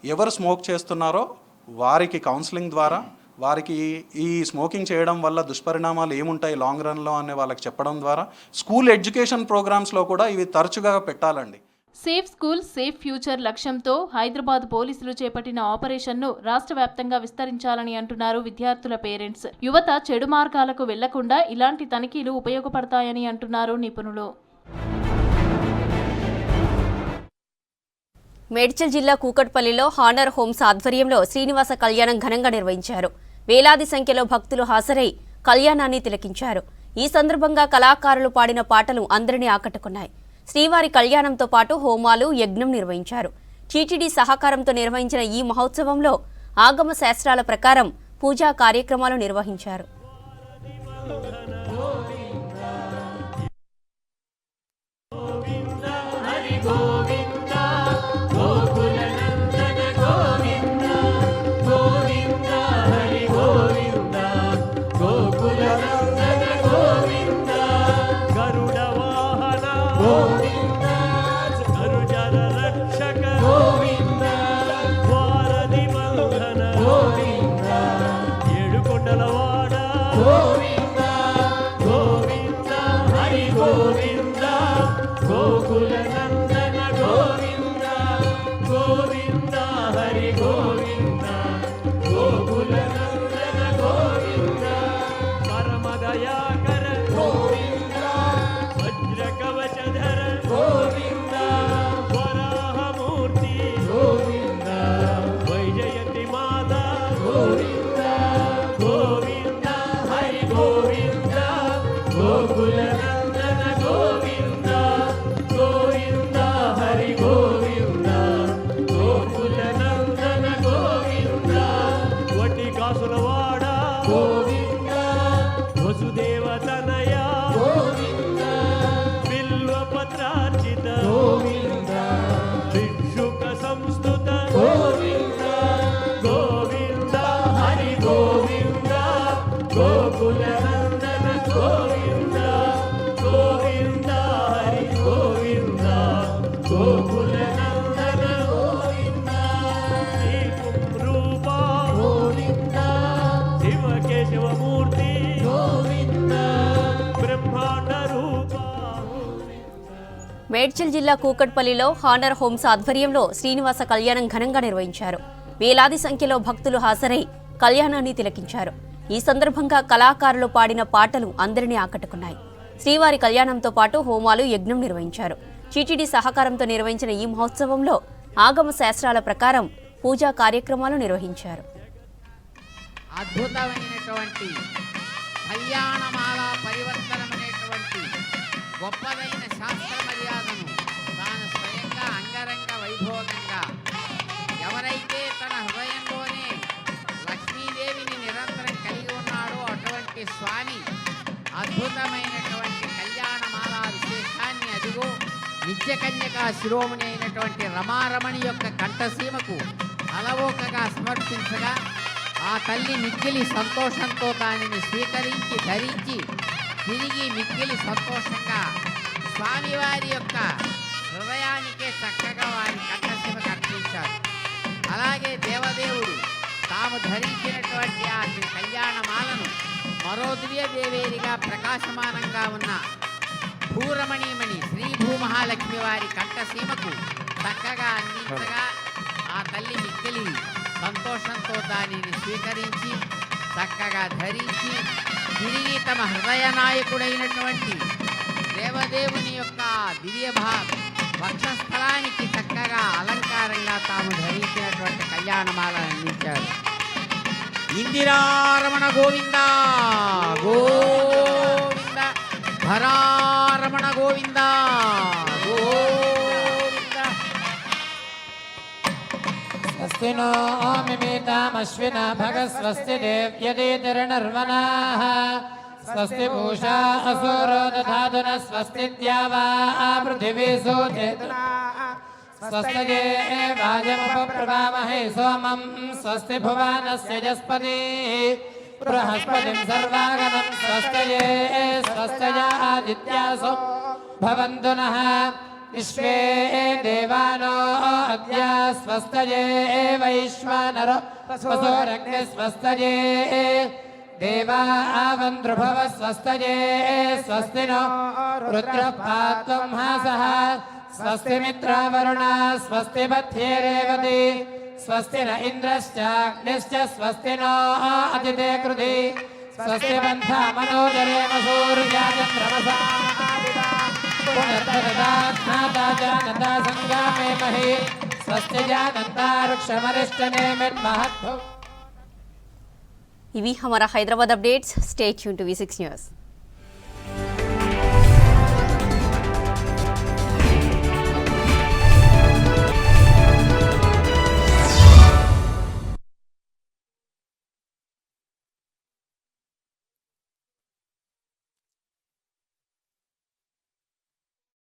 ఎవరు స్మోక్ చేస్తున్నారో వారికి కౌన్సిలింగ్ ద్వారా, వారికి ఈ స్మోకింగ్ చేయడం వల్ల దుష్పరిణామాలు ఏముంటాయి లాంగ్ రన్లో అనే వాళ్ళకి చెప్పడం ద్వారా స్కూల్ ఎడ్యుకేషన్ ప్రోగ్రామ్స్లో కూడా ఇవి తరచుగా పెట్టాలండి. సేఫ్ స్కూల్, సేఫ్ ఫ్యూచర్ లక్ష్యంతో హైదరాబాద్ పోలీసులు చేపట్టిన ఆపరేషన్ను రాష్ట్ర వ్యాప్తంగా విస్తరించాలని అంటున్నారు విద్యార్థుల పేరెంట్స్. యువత చెడు మార్గాలకు వెళ్లకుండా ఇలాంటి తనిఖీలు ఉపయోగపడతాయని అంటున్నారు నిపుణులు. మేడ్చల్ జిల్లా కూకట్పల్లిలో హానర్ హోమ్స్ ఆధ్వర్యంలో శ్రీనివాస కళ్యాణం ఘనంగా నిర్వహించారు. వేలాది సంఖ్యలో భక్తులు హాజరై కళ్యాణాన్ని తిలకించారు. ఈ సందర్భంగా కళాకారులు పాడిన పాటలు అందరినీ ఆకట్టుకున్నాయి. శ్రీవారి కళ్యాణంతో పాటు హోమాలు, యజ్ఞం నిర్వహించారు. టీటీడీ సహకారంతో నిర్వహించిన ఈ మహోత్సవంలో ఆగమ శాస్త్రాల ప్రకారం పూజా కార్యక్రమాలు నిర్వహించారు. మేడ్చల్ జిల్లా కూకట్పల్లిలో హానర్ హోమ్స్ ఆధ్వర్యంలో శ్రీనివాస కళ్యాణం ఘనంగా నిర్వహించారు. వేలాది సంఖ్యలో భక్తులు హాజరై కళ్యాణాన్ని తిలకించారు. ఈ సందర్భంగా కళాకారులు పాడిన పాటలు అందరినీ ఆకట్టుకున్నాయి. శ్రీవారి కళ్యాణంతో పాటు హోమాలు, యజ్ఞం నిర్వహించారు. టీటీడీ సహకారంతో నిర్వహించిన ఈ మహోత్సవంలో ఆగమ శాస్త్రాల ప్రకారం పూజా కార్యక్రమాలు నిర్వహించారు. అద్భుతమైనటువంటి కళ్యాణమాల పరివర్తనమైనటువంటి గొప్పదైన శాస్త్ర మర్యాదను తాను స్వయంగా అంగరంగ వైభోగంగా ఎవరైతే తన హృదయంలోనే లక్ష్మీదేవిని నిరంతరం కలిగి ఉన్నాడో అటువంటి స్వామి అద్భుతమైనటువంటి కళ్యాణమాల విశేషాన్ని అదిగో నిత్యకన్యకా శిరోమణి అయినటువంటి రమారమణి యొక్క కంఠసీమకు అలవోకగా సమర్పించగా ఆ తల్లి మిక్కిలి సంతోషంతో దానిని స్వీకరించి ధరించి తిరిగి మిక్కిలి సంతోషంగా స్వామివారి యొక్క హృదయానికే చక్కగా వారి కంఠసీమకు అర్పించారు. అలాగే దేవదేవుడు తాము ధరించినటువంటి ఆ కళ్యాణమాలను మరో దివ్యదేవేరిగా ప్రకాశమానంగా ఉన్న భూరమణీమణి శ్రీ భూమహాలక్ష్మి వారి కంఠసీమకు చక్కగా అందించగా ఆ తల్లి మిక్కిలి సంతోషంతో దానిని స్వీకరించి చక్కగా ధరించి తిరిగి తమ హృదయ నాయకుడైనటువంటి దేవదేవుని యొక్క దివ్య వక్షస్థలానికి చక్కగా అలంకారంగా తాము ధరించినటువంటి కళ్యాణమాలను అందించారు. ఇందిరారమణ గోవింద గోవింద, ధరారమణ గోవింద గోవింద. స్వస్తి నో మిమేతామశ్విన భగస్వస్తి దేవ్యదేతిర్నర్వణాః స్వస్తి పూషా అసూరో దధాతున స్వస్తి ద్యావా పృథివీ సూచేతునా స్వస్తి వాజమపప్రవామహే సోమం స్వస్తి భువనస్య జస్పతి బృహస్పతిం సర్వాగణం స్వస్తయే స్వస్తయాదిత్యాసో భవంతు నః విశ్వే దేవానో అద్య స్వస్తయే వైశ్వానరో వసోరగ్ని స్వస్తయే దేవావంద్రుభవ స్వస్తయే స్వస్తి నో రుద్రపాత్వం హాసః స్వస్తి మిత్రవరుణ స్వస్తి మధ్యే రేవతి స్వస్తి న ఇంద్రశ్చాగ్నిశ్చ స్వస్తి నో అతిథే కృధి స్వస్తి బంధా మనోజరేమ సూర్యాచంద్రమసా పునర్దదాత్మాతా జానతా సంగామే మహి స్వస్తి జానంతా వృక్షమరిష్టనేమిర్మహద్భుః. ఇవి హమారా Hyderabad updates. Stay tuned to V6 news.